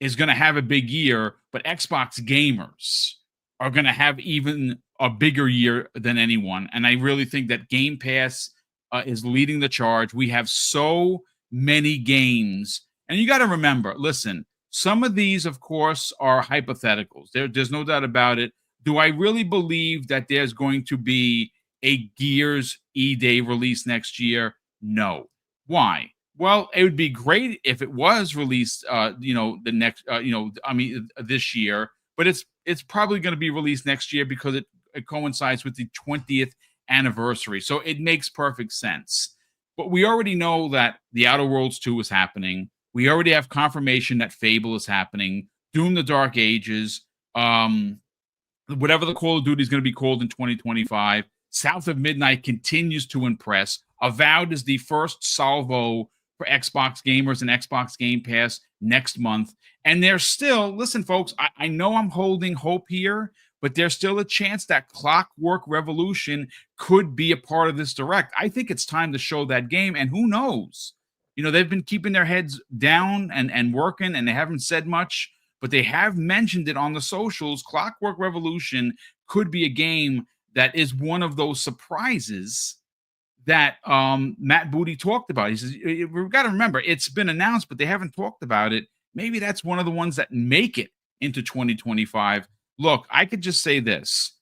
is going to have a big year, but Xbox gamers are going to have even a bigger year than anyone. And I really think that Game Pass is leading the charge. We have so many games, and you got to remember. Listen, some of these, of course, are hypotheticals. There's no doubt about it. Do I really believe that there's going to be a Gears E-Day release next year? No. Why? Well, it would be great if it was released, this year, but it's probably going to be released next year because it coincides with the 20th anniversary. So it makes perfect sense. But we already know that The Outer Worlds 2 is happening. We already have confirmation that Fable is happening. Doom: The Dark Ages. Whatever the Call of Duty is going to be called in 2025. South of Midnight continues to impress. Avowed is the first salvo for Xbox gamers and Xbox Game Pass next month. And there's still, listen, folks, I know I'm holding hope here, but there's still a chance that Clockwork Revolution could be a part of this direct. I think it's time to show that game, and who knows? They've been keeping their heads down and working, and they haven't said much, but they have mentioned it on the socials. Clockwork Revolution could be a game that is one of those surprises that Matt Booty talked about. He says, we've got to remember, it's been announced, but they haven't talked about it. Maybe that's one of the ones that make it into 2025. Look, I could just say this.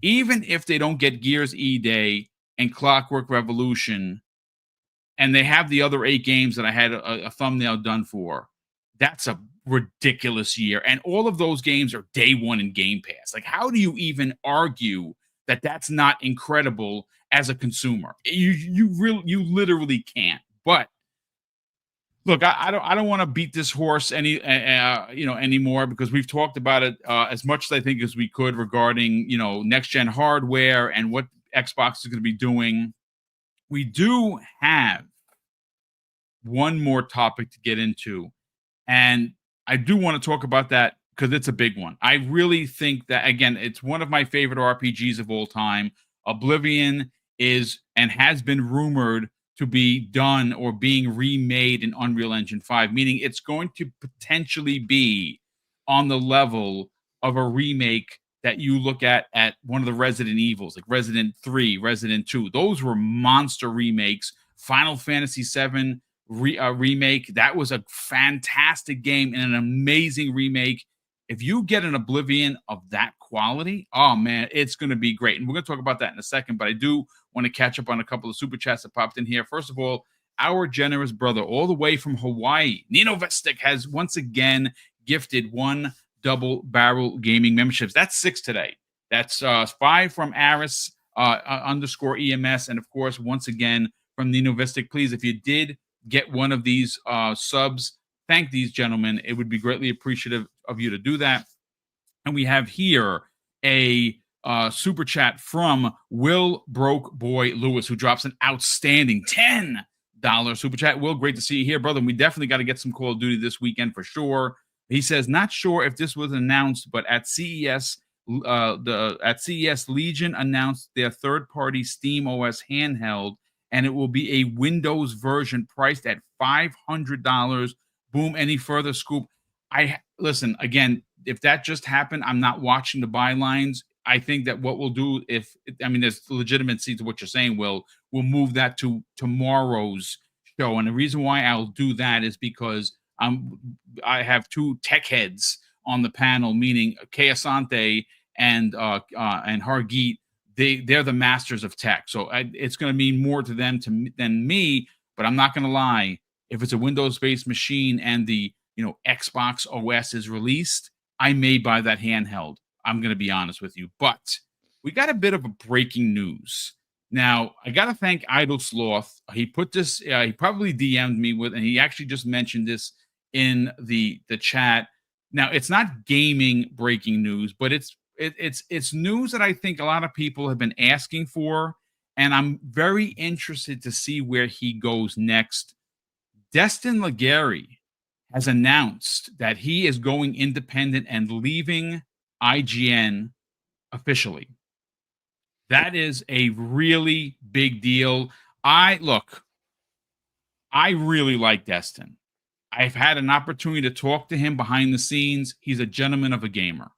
Even if they don't get Gears E-Day and Clockwork Revolution, and they have the other 8 games that I had a thumbnail done for, that's a ridiculous year. And all of those games are day one in Game Pass. Like, how do you even argue that that's not incredible as a consumer? You literally can't. But look, I don't want to beat this horse anymore, because we've talked about it as much as I think as we could regarding next gen hardware and what Xbox is going to be doing. We do have one more topic to get into, and I do want to talk about that because it's a big one. I really think that, again, it's one of my favorite RPGs of all time. Oblivion is and has been rumored to be done or being remade in Unreal Engine 5, meaning it's going to potentially be on the level of a remake that you look at one of the Resident Evils, like Resident 3, Resident 2. Those were monster remakes. Final Fantasy 7 remake. That was a fantastic game and an amazing remake. If you get an Oblivion of that quality, oh man, it's going to be great. And we're going to talk about that in a second, but I do want to catch up on a couple of super chats that popped in here. First of all, our generous brother, all the way from Hawaii, Nino Vestic, has once again gifted 1 double barrel gaming memberships. That's 6 today. That's 5 from Aris underscore EMS. And of course, once again, from Nino Vestic, please, if you did get one of these subs, thank these gentlemen. It would be greatly appreciative of you to do that. And we have here a super chat from Will Broke Boy Lewis, who drops an outstanding $10 super chat. Will, great to see you here, brother. We definitely got to get some Call of Duty this weekend for sure. He says, not sure if this was announced, but at CES, Legion announced their third-party Steam OS handheld, and it will be a Windows version priced at $500. Boom, any further scoop? Listen, again, if that just happened, I'm not watching the bylines. I think that what we'll do, there's legitimacy to what you're saying, we'll move that to tomorrow's show. And the reason why I'll do that is because I have 2 tech heads on the panel, meaning Kay Asante and Hargeet. They're the masters of tech. So it's going to mean more to them than me, but I'm not going to lie. If it's a Windows-based machine and the Xbox OS is released, I may buy that handheld. I'm going to be honest with you. But we got a bit of a breaking news. Now, I got to thank Idle Sloth. He put this, he probably DM'd me with, and he actually just mentioned this in the chat. Now, it's not gaming breaking news, but it's news that I think a lot of people have been asking for, and I'm very interested to see where he goes next. Destin Legary has announced that he is going independent and leaving IGN officially. That is a really big deal. I really like Destin. I've had an opportunity to talk to him behind the scenes. He's a gentleman of a gamer.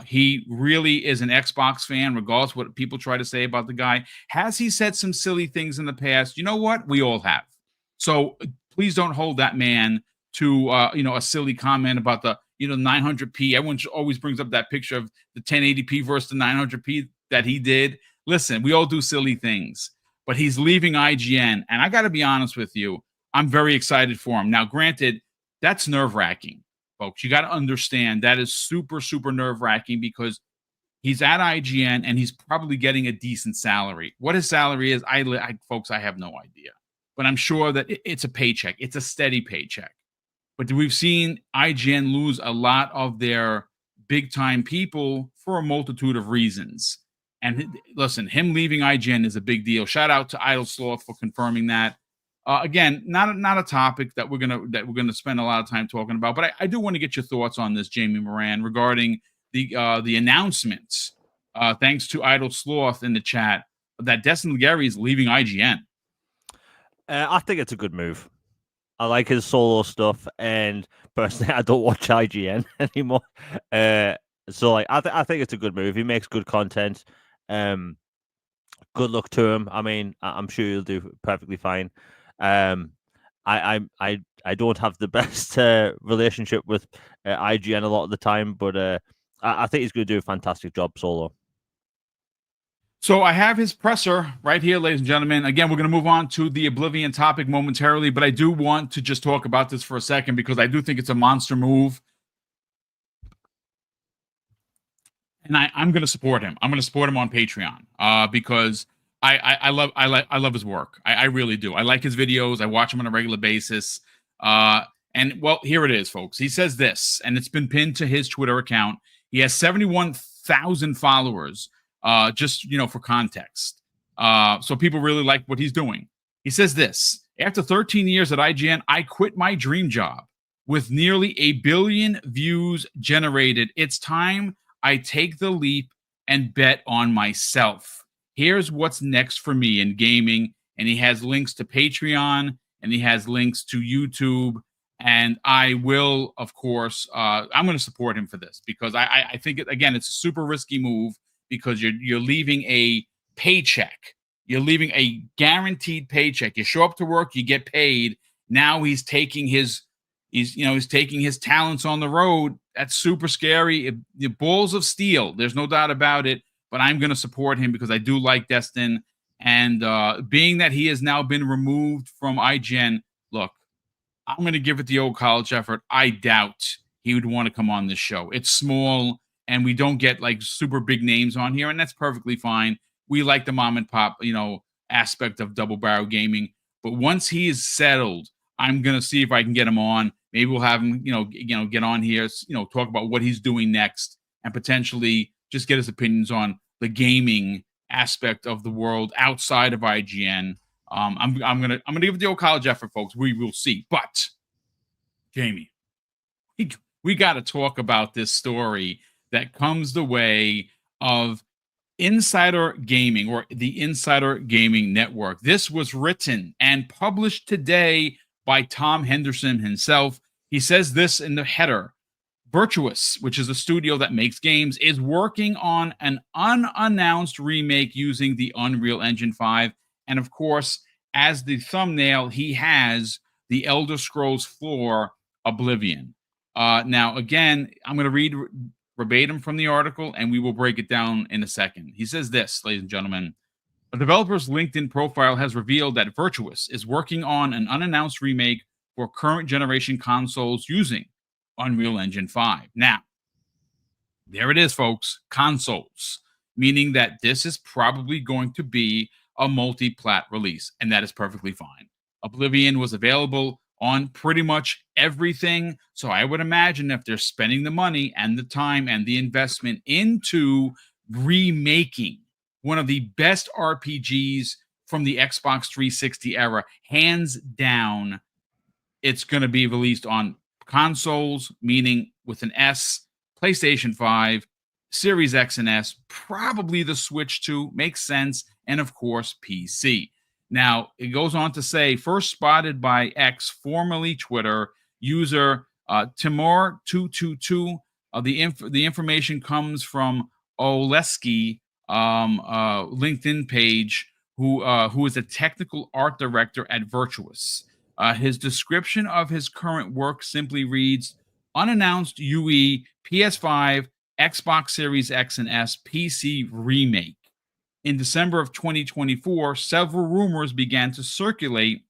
He really is an Xbox fan, regardless of what people try to say about the guy. Has he said some silly things in the past? You know what? We all have. So please don't hold that man to a silly comment about the 900p. Everyone always brings up that picture of the 1080p versus the 900p that he did. Listen, we all do silly things, but he's leaving IGN, and I got to be honest with you, I'm very excited for him. Now, granted, that's nerve-wracking, folks. You got to understand that is super, super nerve-wracking because he's at IGN and he's probably getting a decent salary. What his salary is, folks, I have no idea, but I'm sure that it's a paycheck. It's a steady paycheck. But we've seen IGN lose a lot of their big-time people for a multitude of reasons. And listen, him leaving IGN is a big deal. Shout out to Idle Sloth for confirming that. Again, not a topic that we're gonna spend a lot of time talking about, but I do want to get your thoughts on this, Jamie Moran, regarding the announcements. Thanks to Idle Sloth in the chat that Destin Legary is leaving IGN. I think it's a good move. I like his solo stuff, and personally, I don't watch IGN anymore. So, I think it's a good move. He makes good content. Good luck to him. I mean, I'm sure he'll do perfectly fine. I don't have the best relationship with IGN a lot of the time, but I think he's going to do a fantastic job solo. So I have his presser right here, ladies and gentlemen. Again, we're going to move on to the Oblivion topic momentarily, but I do want to just talk about this for a second because I do think it's a monster move. And I'm going to support him. I'm going to support him on Patreon because I love his work. I really do. I like his videos. I watch him on a regular basis. And well, here it is, folks. He says this, and it's been pinned to his Twitter account. He has 71,000 followers. Just for context. So people really like what he's doing. He says this: after 13 years at IGN, I quit my dream job. With nearly 1 billion views generated, it's time I take the leap and bet on myself. Here's what's next for me in gaming. And he has links to Patreon and he has links to YouTube. And I will, of course, I'm going to support him for this because I think again it's a super risky move because you're leaving a paycheck, you're leaving a guaranteed paycheck. You show up to work, you get paid. Now he's taking he's taking his talents on the road. That's super scary. The balls of steel. There's no doubt about it. But I'm going to support him because I do like Destin, and being that he has now been removed from IGN, look. I'm going to give it the old college effort. I doubt he would want to come on this show. It's small, and we don't get like super big names on here, and that's perfectly fine. We like the mom and pop, aspect of Double Barrel Gaming. But once he is settled, I'm going to see if I can get him on. Maybe we'll have him, get on here, talk about what he's doing next, and potentially just get his opinions on the gaming aspect of the world outside of IGN. I'm gonna give it the old college effort, folks. We will see. But Jamie, we got to talk about this story that comes the way of Insider Gaming or the Insider Gaming Network. This was written and published today by Tom Henderson himself. He says this in the header. Virtuous, which is a studio that makes games, is working on an unannounced remake using the Unreal Engine 5. And of course, as the thumbnail, he has the Elder Scrolls 4 Oblivion. Now, again, I'm going to read verbatim from the article, and we will break it down in a second. He says this, ladies and gentlemen. A developer's LinkedIn profile has revealed that Virtuous is working on an unannounced remake for current generation consoles using Unreal Engine 5. Now, there it is, folks. Consoles, meaning that this is probably going to be a multi-plat release, and that is perfectly fine. Oblivion was available on pretty much everything, so I would imagine if they're spending the money and the time and the investment into remaking one of the best RPGs from the Xbox 360 era, hands down, it's going to be released on consoles, meaning with an S, PlayStation 5, Series X and S, probably the Switch 2, makes sense, and of course, PC. Now, it goes on to say, first spotted by X, formerly Twitter, user Timur222. The information comes from Oleski, LinkedIn page, who is a technical art director at Virtuous. His description of his current work simply reads, unannounced UE, PS5, Xbox Series X and S, PC remake. In December of 2024, several rumors began to circulate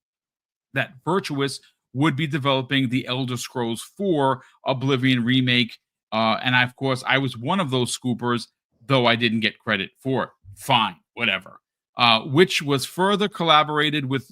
that Virtuous would be developing the Elder Scrolls 4 Oblivion remake. And of course, I was one of those scoopers, though I didn't get credit for it. Fine, whatever. Which was further collaborated with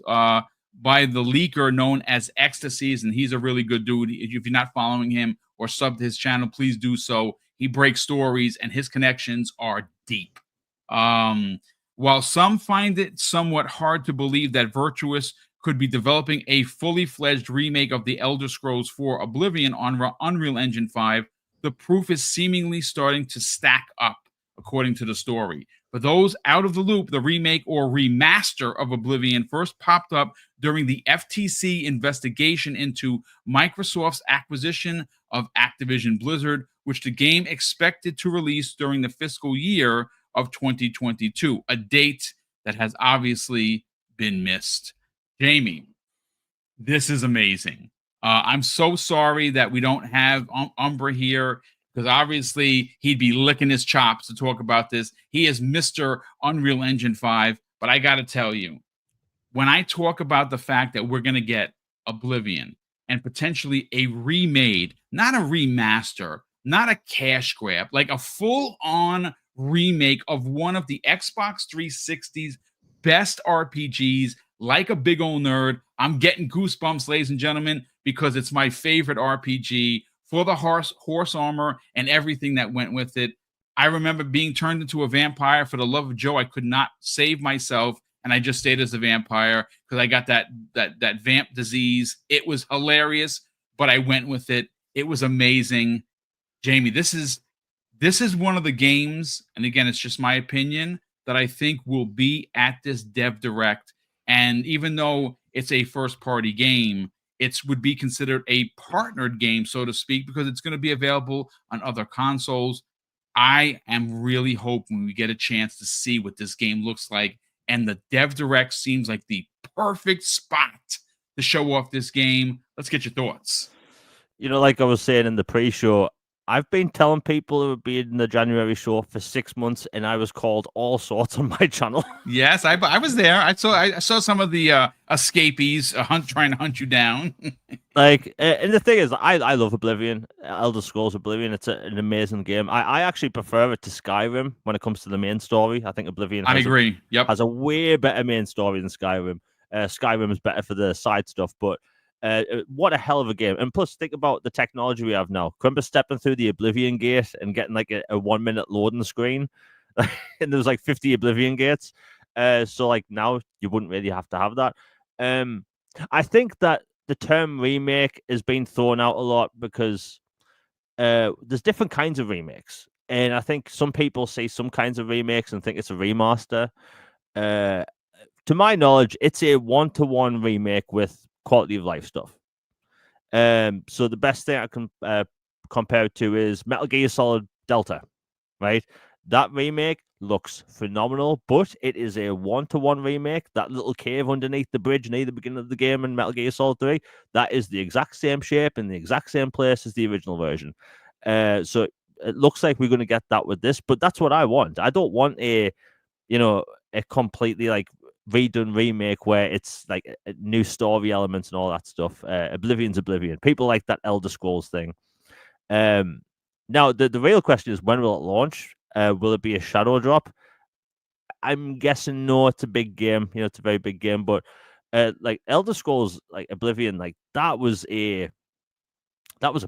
by the leaker known as Ecstasies, and he's a really good dude. If you're not following him or sub to his channel, please do so. He breaks stories, and his connections are deep. While some find it somewhat hard to believe that Virtuous could be developing a fully fledged remake of the Elder Scrolls 4 Oblivion on Unreal Engine 5, the proof is seemingly starting to stack up, according to the story. For those out of the loop, the remake or remaster of Oblivion first popped up during the FTC investigation into Microsoft's acquisition of Activision Blizzard, which the game expected to release during the fiscal year of 2022, a date that has obviously been missed. Jamie, this is amazing. I'm so sorry that we don't have Umbra here, because obviously he'd be licking his chops to talk about this. He is Mr. Unreal Engine 5, but I got to tell you, when I talk about the fact that we're going to get Oblivion and potentially a remade, not a remaster, not a cash grab, like a full-on remake of one of the Xbox 360's best RPGs, like a big old nerd, I'm getting goosebumps, ladies and gentlemen, because it's my favorite RPG for the horse armor and everything that went with it. I remember being turned into a vampire. For the love of Joe, I could not save myself, and I just stayed as a vampire because I got that vamp disease. It was hilarious, but I went with it. It was amazing. Jamie, this is one of the games, and again, it's just my opinion, that I think will be at this Dev Direct. And even though it's a first-party game, it would be considered a partnered game, so to speak, because it's going to be available on other consoles. I am really hoping we get a chance to see what this game looks like. And the Dev Direct seems like the perfect spot to show off this game. Let's get your thoughts. Like I was saying in the pre-show, I've been telling people it would be in the January show for 6 months, and I was called all sorts on my channel. Yes, I was there. I saw some of the escapees trying to hunt you down. And the thing is, I love Oblivion, Elder Scrolls Oblivion. It's an amazing game. I actually prefer it to Skyrim when it comes to the main story. I think Oblivion I agree. has a way better main story than Skyrim. Skyrim is better for the side stuff, but what a hell of a game. And plus, think about the technology we have now. Remember stepping through the Oblivion gate and getting like a 1 minute loading screen? And there was like 50 Oblivion gates. So like now you wouldn't really have to have that. I think that the term remake is being thrown out a lot because there's different kinds of remakes. And I think some people see some kinds of remakes and think it's a remaster. To my knowledge, it's a one-to-one remake with quality of life stuff. So the best thing I can compare it to is Metal Gear Solid Delta, right? That remake looks phenomenal, but it is a one-to-one remake. That little cave underneath the bridge near the beginning of the game in Metal Gear Solid 3, that is the exact same shape and the exact same place as the original version. So it looks like we're going to get that with this, but that's what I want. I don't want a completely like redone remake where it's like new story elements and all that stuff. Oblivion's Oblivion. People like that Elder Scrolls thing. Now the real question is, when will it launch? Will it be a shadow drop? I'm guessing no. It's a big game. It's a very big game. But like Elder Scrolls, like Oblivion, like that was a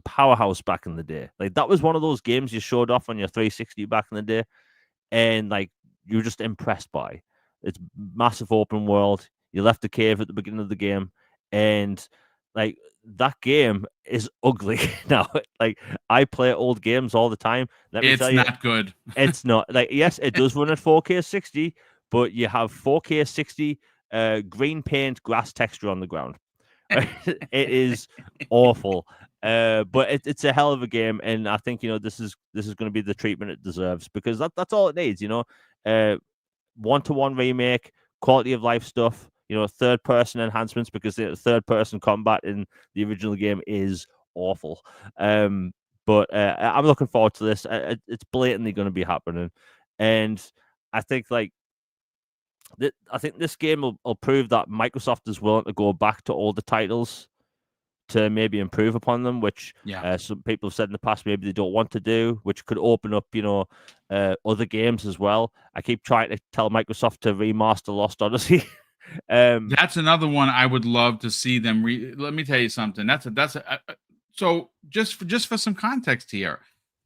powerhouse back in the day. Like that was one of those games you showed off on your 360 back in the day, and like you were just impressed by. It's massive open world. You left the cave at the beginning of the game, and like that game is ugly now. Like I play old games all the time. Let me tell you, it's not good. it's not. Like, yes, it does run at 4K 60, but you have 4K 60 green paint grass texture on the ground. It is awful. But it's a hell of a game, and I think this is going to be the treatment it deserves, because that's all it needs. One-to-one remake, quality of life stuff, third person enhancements, because the third person combat in the original game is awful. But I'm looking forward to this. It's blatantly going to be happening, and I think this game will prove that Microsoft is willing to go back to all the titles to maybe improve upon them, which some people have said in the past maybe they don't want to do, which could open up, other games as well. I keep trying to tell Microsoft to remaster Lost Odyssey. That's another one I would love to see them. Let me tell you something. So just for some context here,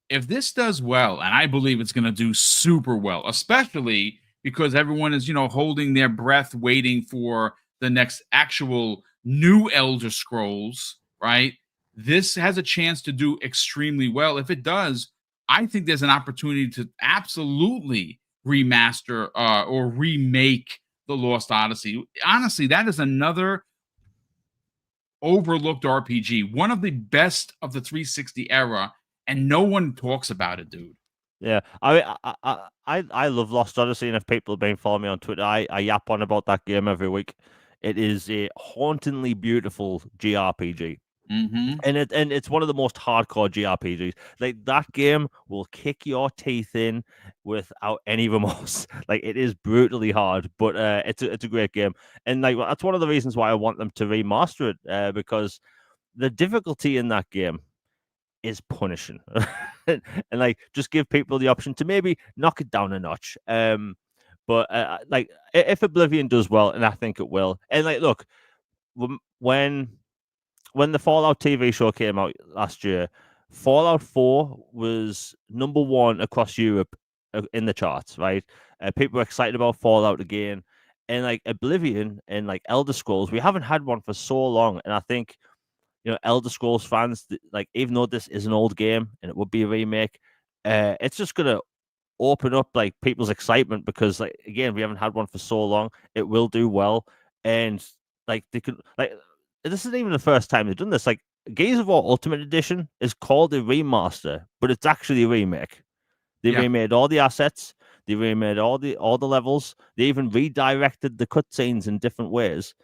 if this does well, and I believe it's going to do super well, especially because everyone is holding their breath, waiting for the next actual new Elder Scrolls, right? This has a chance to do extremely well. If it does, I think there's an opportunity to absolutely remaster or remake the Lost Odyssey. Honestly, that is another overlooked RPG, one of the best of the 360 era, and no one talks about it, dude. Yeah, I love Lost Odyssey, and if people have been following me on Twitter, I yap on about that game every week. It is a hauntingly beautiful JRPG. Mm-hmm. And it's one of the most hardcore JRPGs. Like that game will kick your teeth in without any remorse. Like it is brutally hard, but it's a great game. And like that's one of the reasons why I want them to remaster it, because the difficulty in that game is punishing. And like just give people the option to maybe knock it down a notch. But like if Oblivion does well, and I think it will, and like look, when the Fallout TV show came out last year, Fallout 4 was number one across Europe in the charts, right? People were excited about Fallout again. And like Oblivion and like Elder Scrolls, we haven't had one for so long. And I think, Elder Scrolls fans, like, even though this is an old game and it would be a remake, it's just going to open up like people's excitement, because like, again, we haven't had one for so long. It will do well. And like they could like this isn't even the first time they've done this. Like Gears of War Ultimate Edition is called a remaster, but it's actually a remake. They remade all the assets. They remade all the levels. They even redirected the cutscenes in different ways.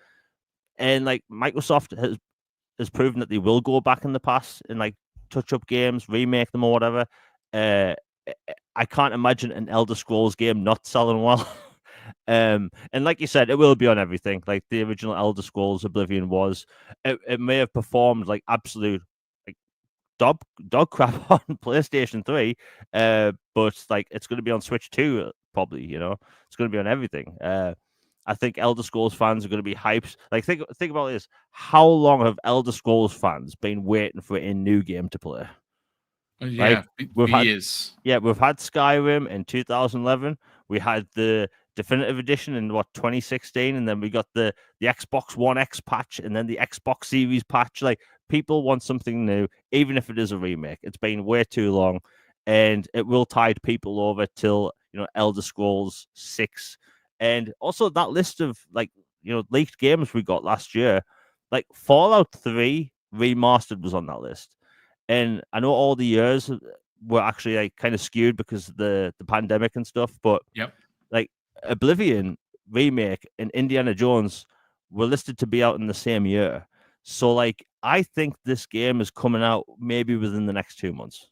And like Microsoft has proven that they will go back in the past and like touch up games, remake them or whatever. I can't imagine an Elder Scrolls game not selling well. And like you said, it will be on everything. Like the original Elder Scrolls Oblivion was. It may have performed like absolute like dog crap on PlayStation 3, but like it's going to be on Switch 2 probably. It's going to be on everything. I think Elder Scrolls fans are going to be hyped. Like think about this: how long have Elder Scrolls fans been waiting for a new game to play? Like we've had Skyrim in 2011. We had the definitive edition in 2016, and then we got the Xbox One X patch, and then the Xbox Series patch. Like people want something new, even if it is a remake. It's been way too long, and it will tide people over till Elder Scrolls 6, and also that list of like leaked games we got last year, like Fallout 3 remastered was on that list. And I know all the years were actually like kind of skewed because of the pandemic and stuff, but like Oblivion remake and Indiana Jones were listed to be out in the same year. So like I think this game is coming out maybe within the next 2 months.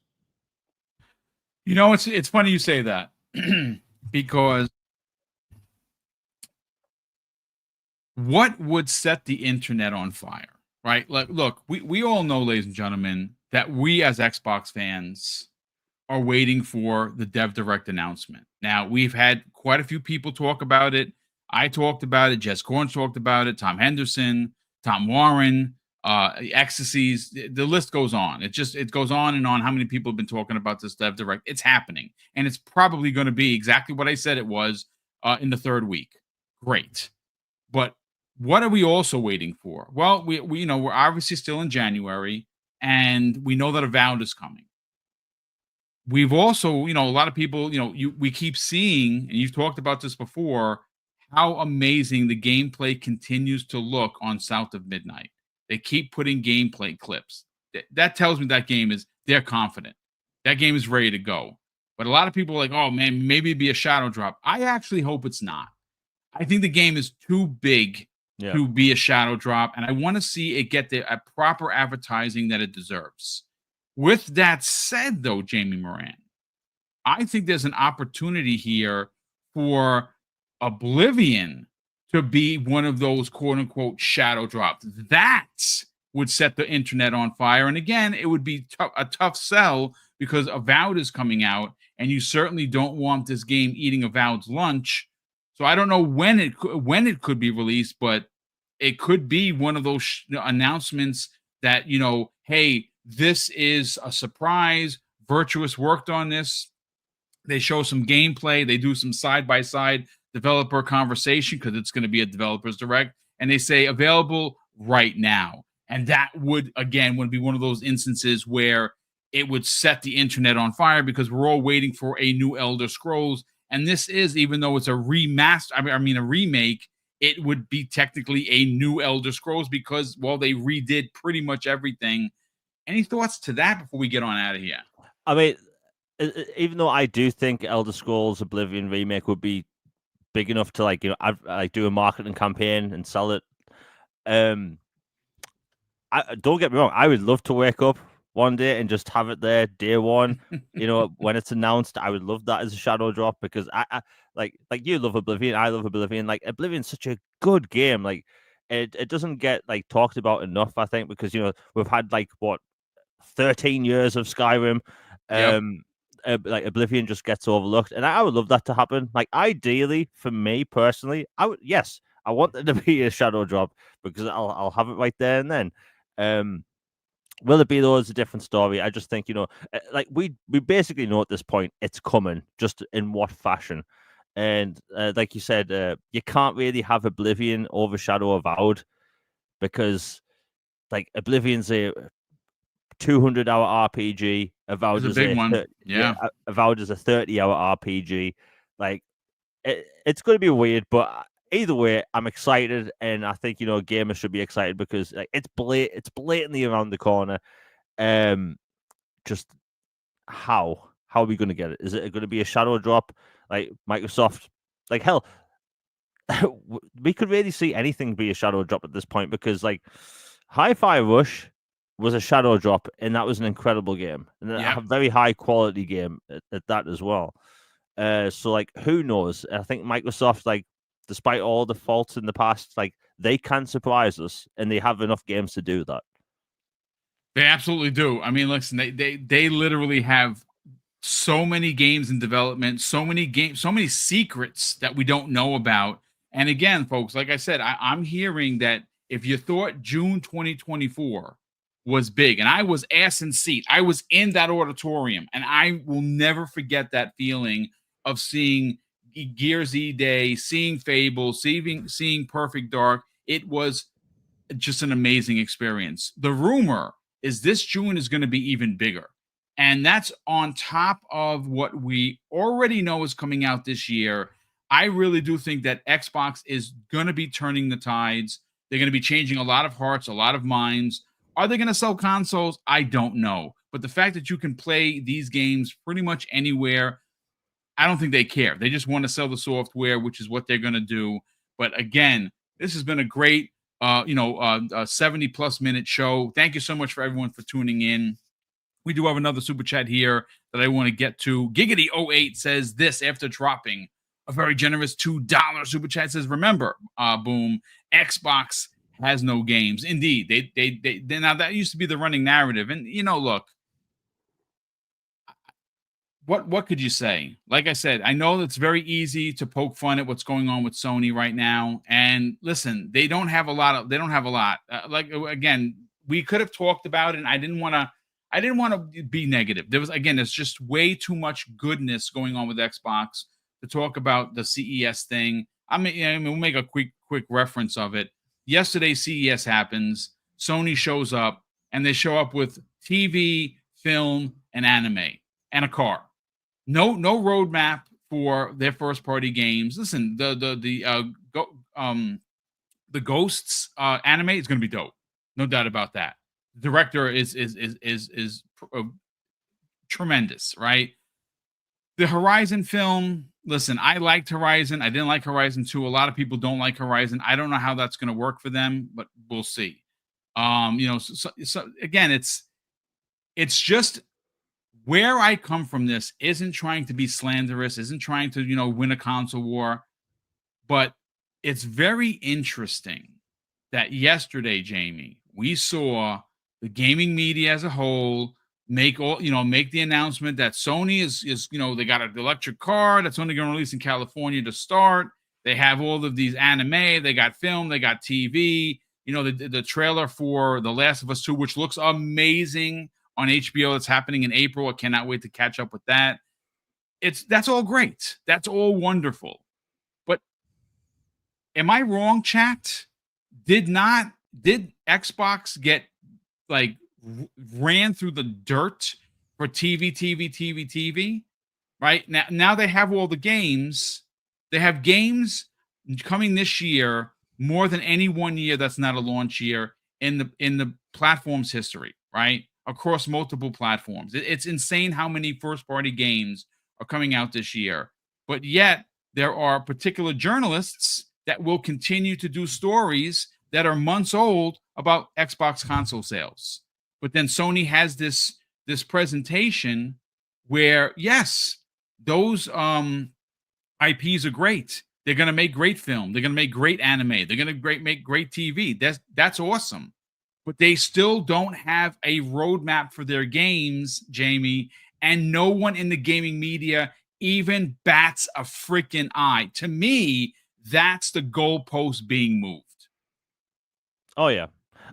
It's funny you say that because what would set the internet on fire, right? Like, look, we all know, ladies and gentlemen, that we as Xbox fans are waiting for the Dev Direct announcement. Now, we've had quite a few people talk about it. I talked about it. Jess Corden talked about it. Tom Henderson, Tom Warren, Ecstasies. The list goes on. It goes on and on. How many people have been talking about this Dev Direct? It's happening, and it's probably going to be exactly what I said it was in the third week. Great, but what are we also waiting for? Well, we we're obviously still in January, and we know that Avowed is coming. We've also, a lot of people, we keep seeing, and you've talked about this before, how amazing the gameplay continues to look on South of Midnight. They keep putting gameplay clips. That tells me they're confident. That game is ready to go. But a lot of people are like, oh man, maybe it'd be a shadow drop. I actually hope it's not. I think the game is too big to be a shadow drop, and I want to see it get the proper advertising that it deserves. With that said, though, Jamie Moran, I think there's an opportunity here for Oblivion to be one of those quote-unquote shadow drops. That would set the internet on fire. And again, it would be a tough sell because Avowed is coming out, and you certainly don't want this game eating Avowed's lunch. So I don't know when it could be released, but it could be one of those announcements that, hey, this is a surprise. Virtuous worked on this. They show some gameplay. They do some side-by-side developer conversation because it's going to be a developer's direct. And they say available right now. And that would be one of those instances where it would set the internet on fire because we're all waiting for a new Elder Scrolls. And this is, even though it's a remaster, a remake, it would be technically a new Elder Scrolls because, well, they redid pretty much everything. Any thoughts to that before we get on out of here? I mean, even though I do think Elder Scrolls Oblivion remake would be big enough to do a marketing campaign and sell it. Don't get me wrong. I would love to wake up one day and just have it there day one. When it's announced, I would love that as a shadow drop because I like you love Oblivion. I love Oblivion. Like Oblivion's such a good game. Like it doesn't get like talked about enough. I think because we've had 13 years of Skyrim. Like Oblivion just gets overlooked, and I would love that to happen. Like ideally, for me personally, I want there to be a shadow drop because I'll have it right there and then. Will it be though is a different story. I just think we basically know at this point it's coming, just in what fashion. And like you said, you can't really have Oblivion overshadow Avowed because Oblivion's a 200-hour RPG. Avowed is a big one. Avowed is a 30-hour RPG. It's going to be weird, but either way, I'm excited, and I think gamers should be excited because like, it's blatantly around the corner. Just how are we going to get it? Is it going to be a shadow drop like Microsoft? Like hell, we could really see anything be a shadow drop at this point because like Hi-Fi Rush was a shadow drop, and that was an incredible game and a very high quality game at that as well. So like, who knows? I think Microsoft, like, despite all the faults in the past, like they can surprise us, and they have enough games to do that. They absolutely do. I mean, listen, they literally have so many games in development, so many secrets that we don't know about. And again, folks, like I said, I'm hearing that if you thought June 2024 was big, and I was ass in seat, I was in that auditorium, and I will never forget that feeling of seeing Gears E Day, seeing Fable, seeing Perfect Dark. It was just an amazing experience. The rumor is this June is going to be even bigger. And that's on top of what we already know is coming out this year. I really do think that Xbox is going to be turning the tides. They're going to be changing a lot of hearts, a lot of minds. Are they going to sell consoles? I don't know. But the fact that you can play these games pretty much anywhere, I don't think they care. They just want to sell the software, which is what they're going to do. But again, this has been a great 70 plus minute show. Thank you so much for everyone for tuning in. We do have another super chat here that I want to get to. Giggity08 says this after dropping a very generous $2 super chat. Says, remember, Boom, Xbox has no games. Indeed, they now that used to be the running narrative. And look, what could you say? Like I said, I know it's very easy to poke fun at what's going on with Sony right now. And listen, they don't have a lot. Like again, we could have talked about it, and I didn't want to be negative. There's just way too much goodness going on with Xbox to talk about the CES thing. I mean, we'll make a quick reference of it. Yesterday, CES happens. Sony shows up, and they show up with TV, film, and anime, and a car. No roadmap for their first party games. Listen, the Ghosts anime is going to be dope, no doubt about that. The director is tremendous, right? The Horizon film. Listen, I liked Horizon. I didn't like Horizon 2. A lot of people don't like Horizon. I don't know how that's going to work for them, but we'll see. So again, it's just where I come from. This isn't trying to be slanderous, isn't trying to, win a console war, but it's very interesting that yesterday, Jamie, we saw the gaming media as a whole make the announcement that Sony is they got an electric car that's only going to release in California to start. They have all of these anime, they got film, they got TV. The trailer for The Last of Us 2, which looks amazing on HBO. That's happening in April. I cannot wait to catch up with that. That's all great. That's all wonderful. But am I wrong, chat? Did Xbox get ran through the dirt for TV? Right? Now they have all the games. They have games coming this year more than any one year that's not a launch year in the platform's history, right? Across multiple platforms. It's insane how many first-party games are coming out this year. But yet, there are particular journalists that will continue to do stories that are months old about Xbox console sales. But then Sony has this presentation where, yes, those IPs are great. They're going to make great film. They're going to make great anime. They're going to make great TV. That's awesome. But they still don't have a roadmap for their games, Jamie, and no one in the gaming media even bats a freaking eye. To me, that's the goalpost being moved. Oh, yeah.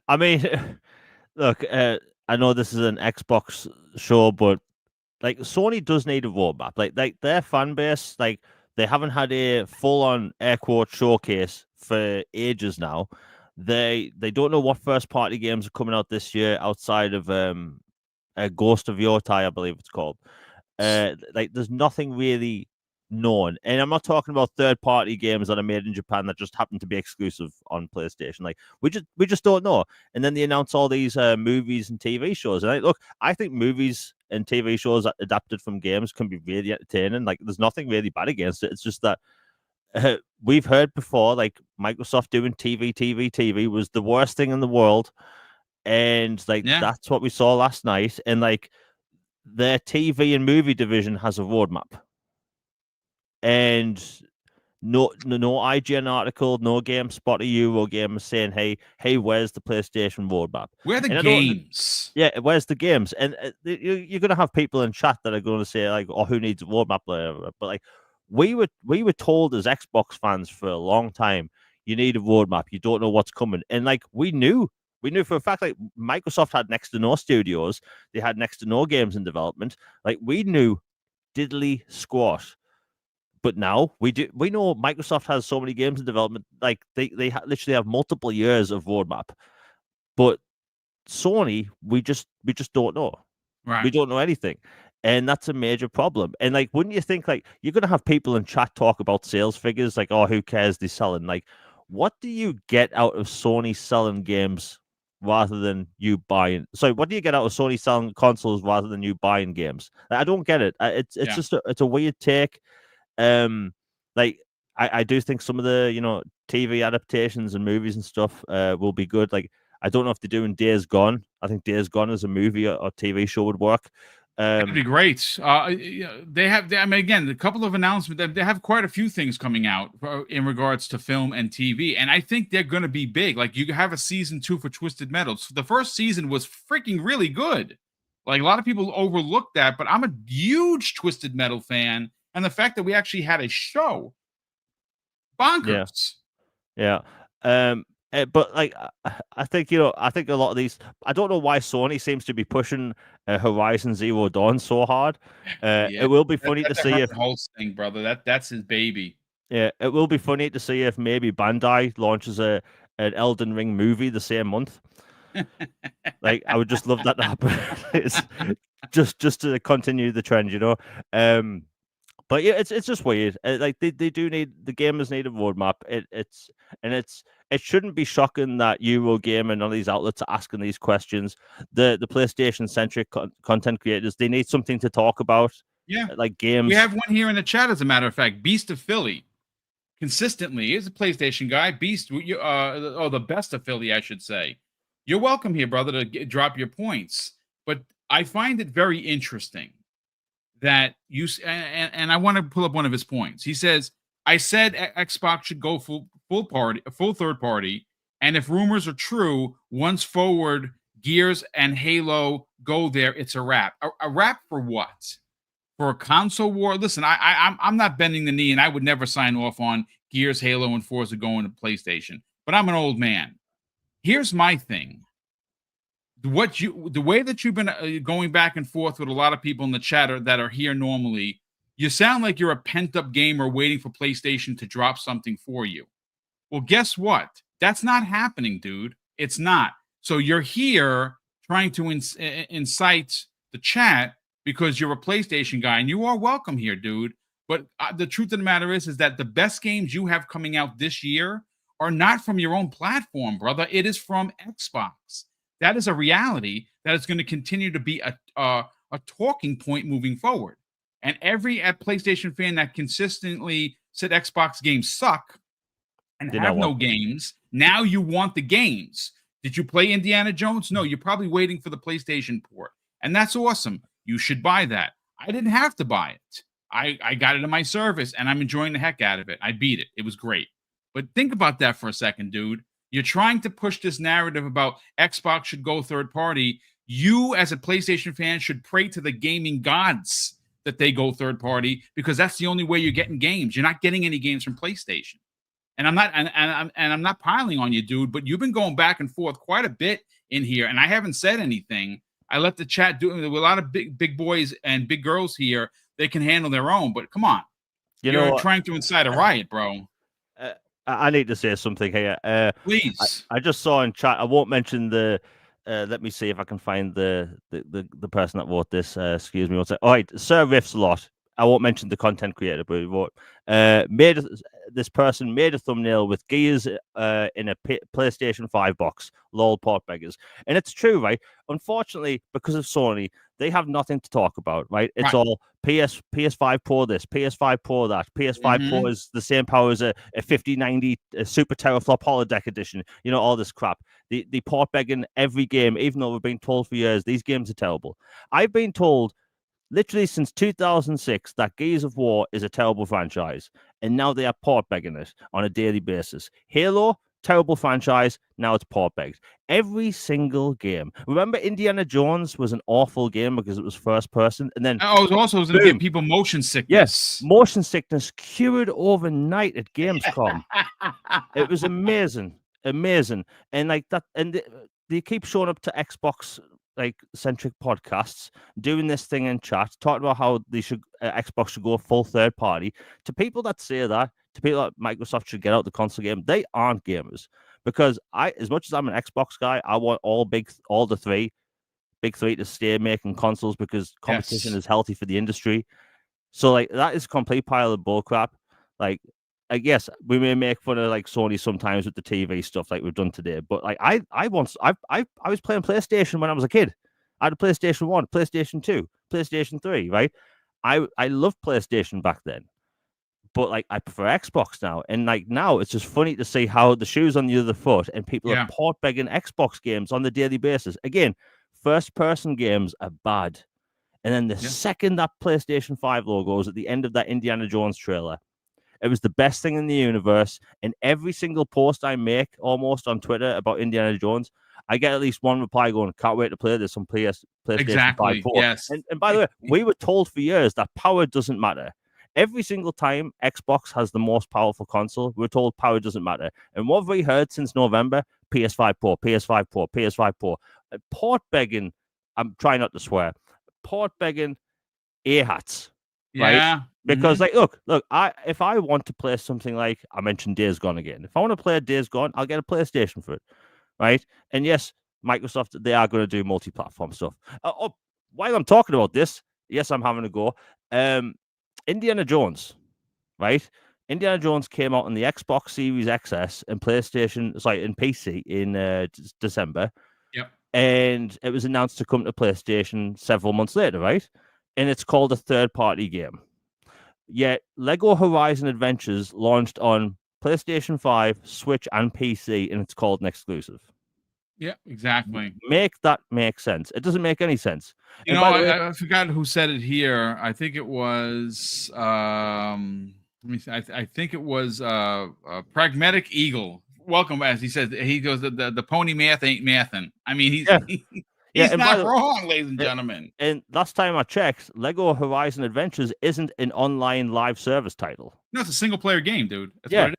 I mean, look, I know this is an Xbox show, but like Sony does need a roadmap. Like their fan base, like they haven't had a full-on air quote showcase for ages now. They don't know what first-party games are coming out this year outside of Ghost of Yotai, I believe it's called. Like there's nothing really known. And I'm not talking about third-party games that are made in Japan that just happen to be exclusive on PlayStation. Like we just don't know. And then they announce all these movies and TV shows. And I think movies and TV shows adapted from games can be really entertaining. Like there's nothing really bad against it. It's just that we've heard before, like Microsoft doing TV was the worst thing in the world. And like that's what we saw last night. And like their TV and movie division has a roadmap. And no IGN article, no GameSpot or Eurogamer saying, hey, where's the PlayStation roadmap? Where are the games? Yeah, where's the games? And you're going to have people in chat that are going to say like, oh, who needs a roadmap? But like we were told as Xbox fans for a long time, you need a roadmap. You don't know what's coming. And like we knew for a fact, like Microsoft had next to no studios. They had next to no games in development. Like we knew diddly squat. But now we know Microsoft has so many games in development, like they literally have multiple years of roadmap. But Sony, we just don't know. Right. We don't know anything. And that's a major problem. And like, wouldn't you think like you're gonna have people in chat talk about sales figures, like, oh, who cares they're selling? Like, what do you get out of Sony selling games rather than you buying? Sorry, what do you get out of Sony selling consoles rather than you buying games? I don't get it. It's just it's a weird take. Like I do think some of the TV adaptations and movies and stuff will be good. Like I don't know if they're doing Days Gone. I think Days Gone as a movie or TV show would work. That'd be great. They have. I mean, again, a couple of announcements. They have quite a few things coming out in regards to film and TV, and I think they're going to be big. Like you have a season 2 for Twisted Metal. So the first season was freaking really good. Like a lot of people overlooked that, but I'm a huge Twisted Metal fan. And the fact that we actually had a show, bonkers. Yeah. But like, I think a lot of these. I don't know why Sony seems to be pushing Horizon Zero Dawn so hard. It will be funny to see if whole thing, brother. That's his baby. Yeah, it will be funny to see if maybe Bandai launches an Elden Ring movie the same month. Like, I would just love that to happen. It's just to continue the trend, But yeah, it's just weird. Like they do need the gamers need a roadmap. It shouldn't be shocking that Eurogamer and all these outlets are asking these questions. The PlayStation centric content creators, they need something to talk about. Yeah, like games. We have one here in the chat, as a matter of fact. Beast of Philly, consistently is a PlayStation guy. Beast, the best of Philly, I should say. You're welcome here, brother, to drop your points. But I find it very interesting that you and I want to pull up one of his points. He says, "I said Xbox should go full third party, and if rumors are true, once forward Gears and Halo go there, it's a wrap. A wrap for what? For a console war? Listen, I'm not bending the knee, and I would never sign off on Gears, Halo, and Forza going to PlayStation. But I'm an old man. Here's my thing." The way that you've been going back and forth with a lot of people in the chat that are here normally, you sound like you're a pent-up gamer waiting for PlayStation to drop something for you. Well, guess what? That's not happening, dude. It's not. So you're here trying to incite the chat because you're a PlayStation guy, and you are welcome here, dude. But the truth of the matter is that the best games you have coming out this year are not from your own platform, brother. It is from Xbox. That is a reality that is going to continue to be a talking point moving forward. And every PlayStation fan that consistently said Xbox games suck and have no games, now you want the games. Did you play Indiana Jones? No, you're probably waiting for the PlayStation port. And that's awesome. You should buy that. I didn't have to buy it. I got it in my service, and I'm enjoying the heck out of it. I beat it. It was great. But think about that for a second, dude. You're trying to push this narrative about Xbox should go third party. You, as a PlayStation fan, should pray to the gaming gods that they go third party, because that's the only way you're getting games. You're not getting any games from PlayStation. And I'm not piling on you, dude, but you've been going back and forth quite a bit in here, and I haven't said anything. I let the chat do it with a lot of big boys and big girls here. They can handle their own, but come on. You're trying to incite a riot, bro. I need to say something here. Please. I just saw in chat. I won't mention the. Let me see if I can find the person that wrote this. Excuse me. All right, Sir Riffs a lot. I won't mention the content creator, but he wrote, this person made a thumbnail with Gears in a PlayStation 5 box. Lol, port beggars. And it's true, right? Unfortunately, because of Sony, they have nothing to talk about, right? It's all PS5 Pro this, PS5 Pro that. PS5 Pro is the same power as a 5090 Super Teraflop Holodeck edition. You know, all this crap. The port begging every game, even though we've been told for years, these games are terrible. I've been told literally since 2006 that Gears of War is a terrible franchise, and now they are port begging it on a daily basis. Halo, terrible franchise, now it's port begged. Every single game. Remember, Indiana Jones was an awful game because it was first person, and then it was going to give people motion sickness. Yes, motion sickness cured overnight at Gamescom. It was amazing, and like that, and they keep showing up to Xbox like centric podcasts, doing this thing in chat, talking about how they should Xbox should go full third party. To people that say that, to people that Microsoft should get out the console game, they aren't gamers. Because as much as I'm an Xbox guy, I want all the big three to stay making consoles because competition is healthy for the industry. So like that is a complete pile of bullcrap. Like I guess we may make fun of like Sony sometimes with the TV stuff like we've done today, but like I was playing PlayStation when I was a kid. I had a PlayStation 1, PlayStation 2, PlayStation 3, right? I loved PlayStation back then. But like I prefer Xbox now. And like now it's just funny to see how the shoe's on the other foot and people are port begging Xbox games on the daily basis. Again, first person games are bad. And then the second that PlayStation 5 logo was at the end of that Indiana Jones trailer, it was the best thing in the universe. And every single post I make almost on Twitter about Indiana Jones, I get at least one reply going, can't wait to play this on PlayStation 5 Pro. Yes. And by the way, we were told for years that power doesn't matter. Every single time Xbox has the most powerful console, we're told power doesn't matter. And what have we heard since November? PS5 Pro, PS5 Pro, PS5 Pro. Port begging, I'm trying not to swear, port begging A-hats. Right? Because like, look, if I want to play something like I mentioned Days Gone again, if I want to play Days Gone, I'll get a PlayStation for it, right? And yes, Microsoft, they are going to do multi-platform stuff. While I'm talking about this, yes, I'm having a go. Indiana Jones, right? Indiana Jones came out on the Xbox Series XS and and PC in December. Yep. And it was announced to come to PlayStation several months later, right? And it's called a third-party game. Yet Lego Horizon Adventures launched on PlayStation 5, Switch, and PC, and it's called an exclusive. Yeah, exactly. Make that make sense. It doesn't make any sense. You know, I forgot who said it here. I think it was let me see, I think it was Pragmatic Eagle. Welcome, as he says, he goes, the pony math ain't mathin'. I mean, he's not wrong, ladies and gentlemen. And last time I checked, Lego Horizon Adventures isn't an online live service title. No, it's a single player game, dude. That's what it is.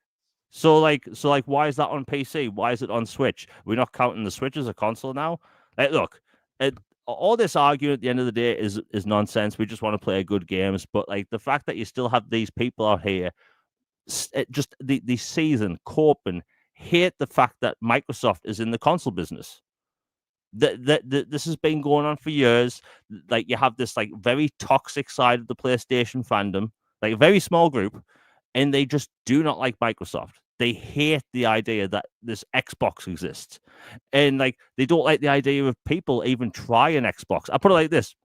So like, why is that on PC? Why is it on Switch? We're not counting the Switch as a console now. Like, look, all this argument at the end of the day is nonsense. We just want to play good games. But like the fact that you still have these people out here, just the season coping, hate the fact that Microsoft is in the console business. This has been going on for years. Like you have this like very toxic side of the PlayStation fandom, like a very small group, and they just do not like Microsoft. They hate the idea that this Xbox exists, and like they don't like the idea of people even try an Xbox. I put it like this: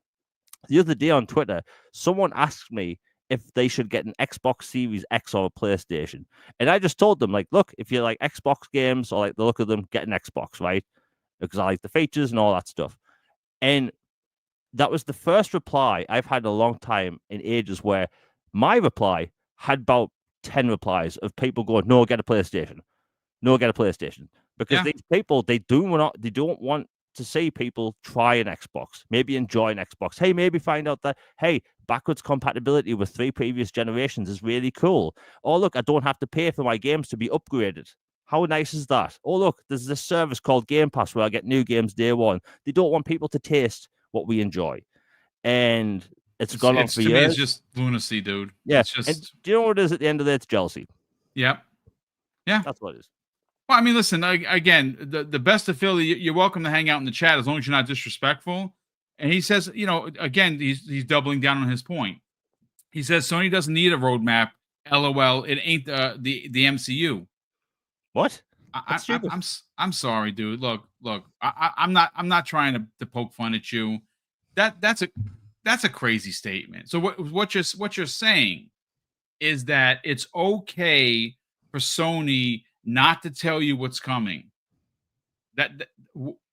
the other day on Twitter, someone asked me if they should get an Xbox Series X or a PlayStation, and I just told them like, look, if you like Xbox games or like the look of them, get an Xbox, right? Because I like the features and all that stuff. And that was the first reply I've had in a long time in ages where my reply had about 10 replies of people going, no, get a PlayStation. No, get a PlayStation. Because these people, they don't want to see people try an Xbox, maybe enjoy an Xbox. Hey, maybe find out that, hey, backwards compatibility with 3 previous generations is really cool. Oh, look, I don't have to pay for my games to be upgraded. How nice is that? Oh, look, there's this service called Game Pass where I get new games day one. They don't want people to taste what we enjoy. And it's gone on for years. To me, it's just lunacy, dude. Yeah. It's just... And do you know what it is at the end of the day? It's jealousy. Yep. Yeah. That's what it is. Well, I mean, listen, again, the best of Philly, you're welcome to hang out in the chat as long as you're not disrespectful. And he says, you know, again, he's doubling down on his point. He says Sony doesn't need a roadmap. LOL. It ain't the MCU. What? I, That's I, stupid. I'm sorry, dude. Look. I'm not trying to poke fun at you. That's a crazy statement. So what you're saying is that it's okay for Sony not to tell you what's coming.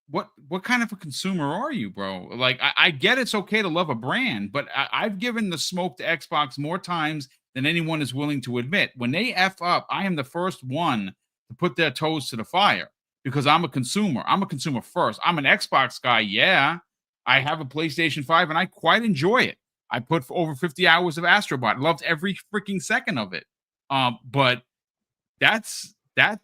What kind of a consumer are you, bro? Like, I get it's okay to love a brand, but I've given the smoke to Xbox more times than anyone is willing to admit. When they F up, I am the first one to put their toes to the fire because I'm a consumer. I'm a consumer first. I'm an Xbox guy. Yeah, I have a PlayStation 5 and I quite enjoy it. I put over 50 hours of Astrobot. Loved every freaking second of it. But that's that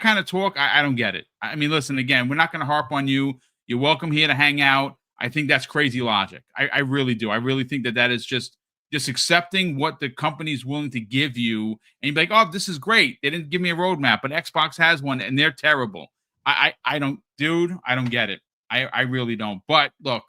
kind of talk, I don't get it. I mean, listen, again, we're not going to harp on you. You're welcome here to hang out. I think that's crazy logic. I really do. I really think that is just accepting what the company's willing to give you, and you're like, oh, this is great. They didn't give me a roadmap, but Xbox has one, and they're terrible. I don't, dude. I don't get it. I really don't. But look,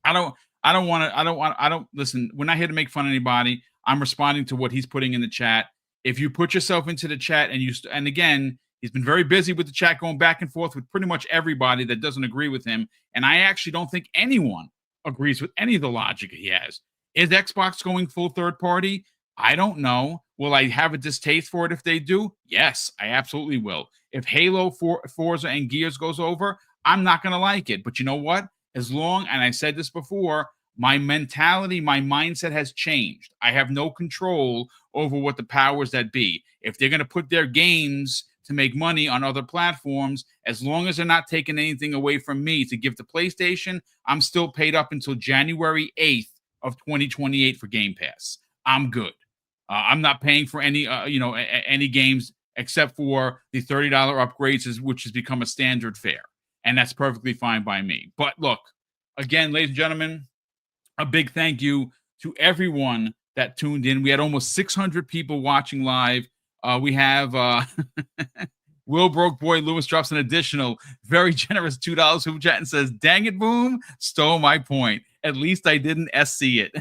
I don't. I don't listen. We're not here to make fun of anybody. I'm responding to what he's putting in the chat. If you put yourself into the chat and again, he's been very busy with the chat, going back and forth with pretty much everybody that doesn't agree with him. And I actually don't think anyone agrees with any of the logic he has. Is Xbox going full third party? I don't know. Will I have a distaste for it if they do? Yes, I absolutely will. If Halo, Forza, and Gears goes over, I'm not going to like it. But you know what? As long, and I said this before, my mentality, my mindset has changed. I have no control over what the powers that be. If they're going to put their games to make money on other platforms, as long as they're not taking anything away from me to give to PlayStation, I'm still paid up until January 8th of 2028 for Game Pass. I'm good. I'm not paying for any, any games except for the $30 upgrades, which has become a standard fare. And that's perfectly fine by me. But look, again, ladies and gentlemen, a big thank you to everyone that tuned in. We had almost 600 people watching live. We have Will Broke Boy Lewis drops an additional very generous $2 super chat and says, "Dang it, Boom, stole my point. At least I didn't SC it."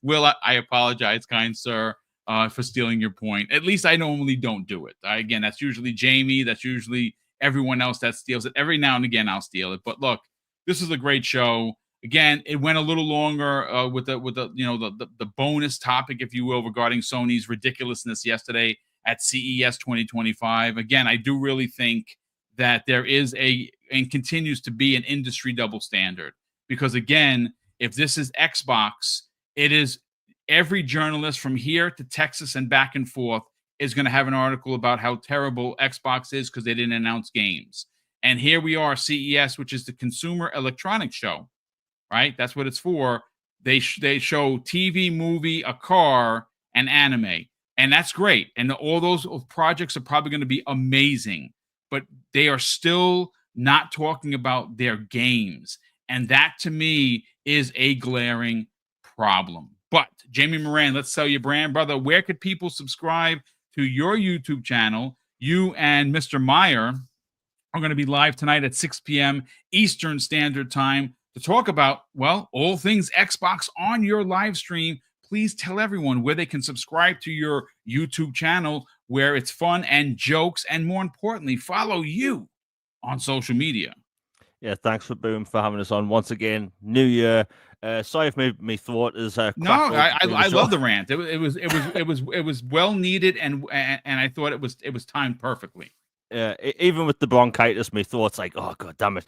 Will, I apologize, kind sir, for stealing your point. At least I normally don't do it. Again, that's usually Jamie. That's usually everyone else that steals it. Every now and again, I'll steal it. But look, this is a great show. Again, it went a little longer with the bonus topic, if you will, regarding Sony's ridiculousness yesterday at CES 2025. Again, I do really think that there is and continues to be an industry double standard because, again, if this is Xbox, it is every journalist from here to Texas and back and forth is going to have an article about how terrible Xbox is because they didn't announce games. And here we are, CES, which is the Consumer Electronics Show, right? That's what it's for. They show TV, movie, a car, and anime. And that's great. And all those projects are probably going to be amazing. But they are still not talking about their games. And that, to me, is a glaring problem. But, Jamie Moran, let's sell your brand. Brother, where could people subscribe to your YouTube channel? You and Mr. Meyer are going to be live tonight at 6 p.m. Eastern Standard Time to talk about, well, all things Xbox on your live stream. Please tell everyone where they can subscribe to your YouTube channel, where it's fun and jokes, and more importantly, follow you on social media. Yeah, thanks for Boom for having us on once again. New year. Sorry if my throat is no. I love the rant. It was well needed, and I thought it was timed perfectly. Even with the bronchitis, my throat's like, oh god damn it.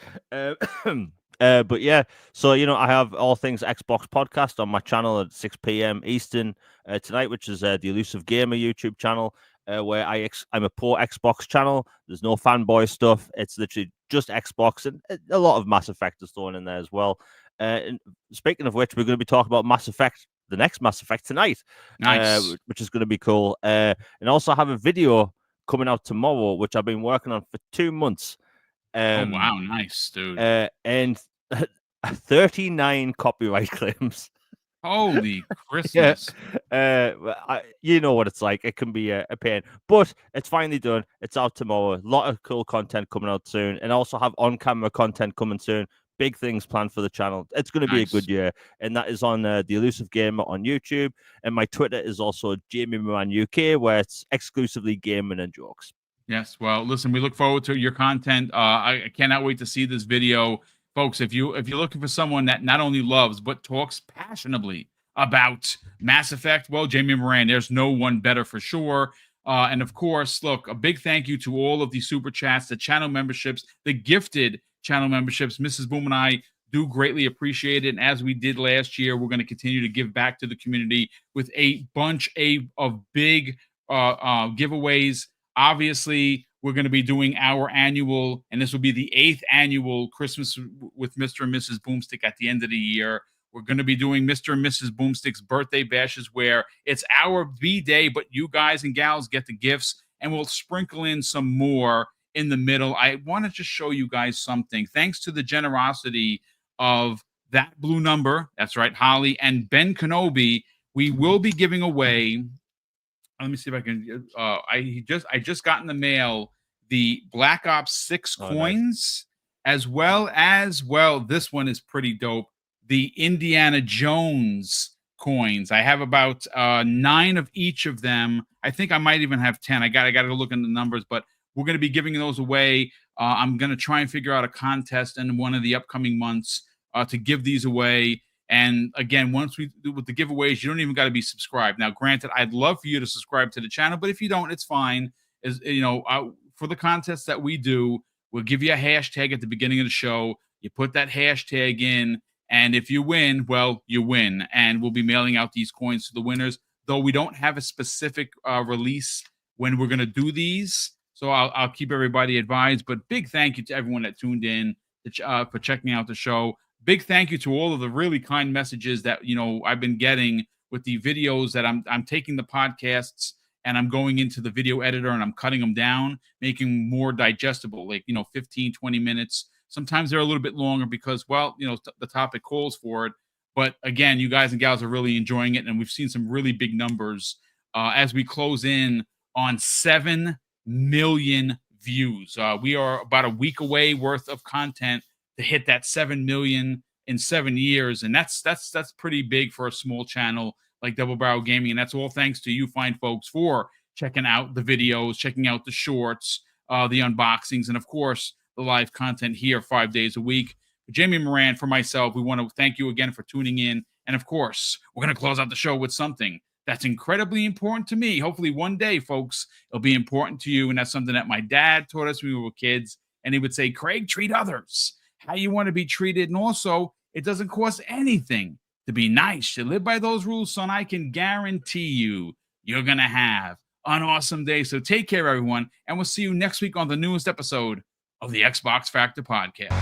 But yeah, so I have all things Xbox podcast on my channel at 6 p.m. Eastern tonight, which is the Elusive Gamer YouTube channel, where I'm a pro Xbox channel. There's no fanboy stuff. It's literally just Xbox, and a lot of Mass Effect is thrown in there as well. And speaking of which, we're going to be talking about Mass Effect, the next Mass Effect tonight, nice. Which is going to be cool. And also have a video coming out tomorrow, which I've been working on for 2 months. Oh wow, nice, dude. And 39 copyright claims. Holy Christmas. You know what it's like. It can be a pain, but it's finally done. It's out tomorrow. A lot of cool content coming out soon, and also have on-camera content coming soon. big things planned for the channel. It's going to be a good year, and that is on the Elusive Gamer on YouTube, and my Twitter is also Jamie Moran UK, where it's exclusively gaming and jokes. Yes, well, listen, we look forward to your content. I cannot wait to see this video, folks. If you're looking for someone that not only loves but talks passionately about Mass Effect, well, Jamie Moran, there's no one better for sure. And of course, look, a big thank you to all of the super chats, the channel memberships, the gifted channel memberships. Mrs. Boom and I do greatly appreciate it. And as we did last year, we're going to continue to give back to the community with a bunch of big giveaways. Obviously, we're going to be doing our annual, and this will be the 8th annual Christmas with Mr. and Mrs. Boomstick at the end of the year. We're going to be doing Mr. and Mrs. Boomstick's birthday bashes, where it's our B-day, but you guys and gals get the gifts, and we'll sprinkle in some more in the middle. I want to just show you guys something. Thanks to the generosity of that blue number, that's right, Holly, and Ben Kenobi, we will be giving away... Let me see if I can. I just got in the mail the Black Ops 6 coins, as well. This one is pretty dope. The Indiana Jones coins. I have about 9 of each of them. I think I might even have 10. I got to look into the numbers, but we're going to be giving those away. I'm going to try and figure out a contest in one of the upcoming months to give these away. And again, once we do with the giveaways, you don't even got to be subscribed. Now, granted, I'd love for you to subscribe to the channel, but if you don't, it's fine. For the contests that we do, we'll give you a hashtag at the beginning of the show. You put that hashtag in, and if you win, well, you win. And we'll be mailing out these coins to the winners, though we don't have a specific release when we're going to do these. So I'll keep everybody advised. But big thank you to everyone that tuned in for checking out the show. Big thank you to all of the really kind messages that, I've been getting with the videos that I'm taking the podcasts and I'm going into the video editor and I'm cutting them down, making more digestible, like, 15, 20 minutes. Sometimes they're a little bit longer because, well, the topic calls for it. But again, you guys and gals are really enjoying it. And we've seen some really big numbers as we close in on 7 million views. We are about a week away worth of content to hit that 7 million in 7 years. And that's pretty big for a small channel like Double Barrel Gaming. And that's all thanks to you fine folks for checking out the videos, checking out the shorts, the unboxings, and of course, the live content here 5 days a week. For Jamie Moran, for myself, we want to thank you again for tuning in. And of course, we're going to close out the show with something that's incredibly important to me. Hopefully one day, folks, it'll be important to you. And that's something that my dad taught us when we were kids. And he would say, Craig, treat others how you want to be treated. And also, it doesn't cost anything to be nice. To live by those rules, son, I can guarantee you're going to have an awesome day. So take care, everyone. And we'll see you next week on the newest episode of the Xbox Factor Podcast.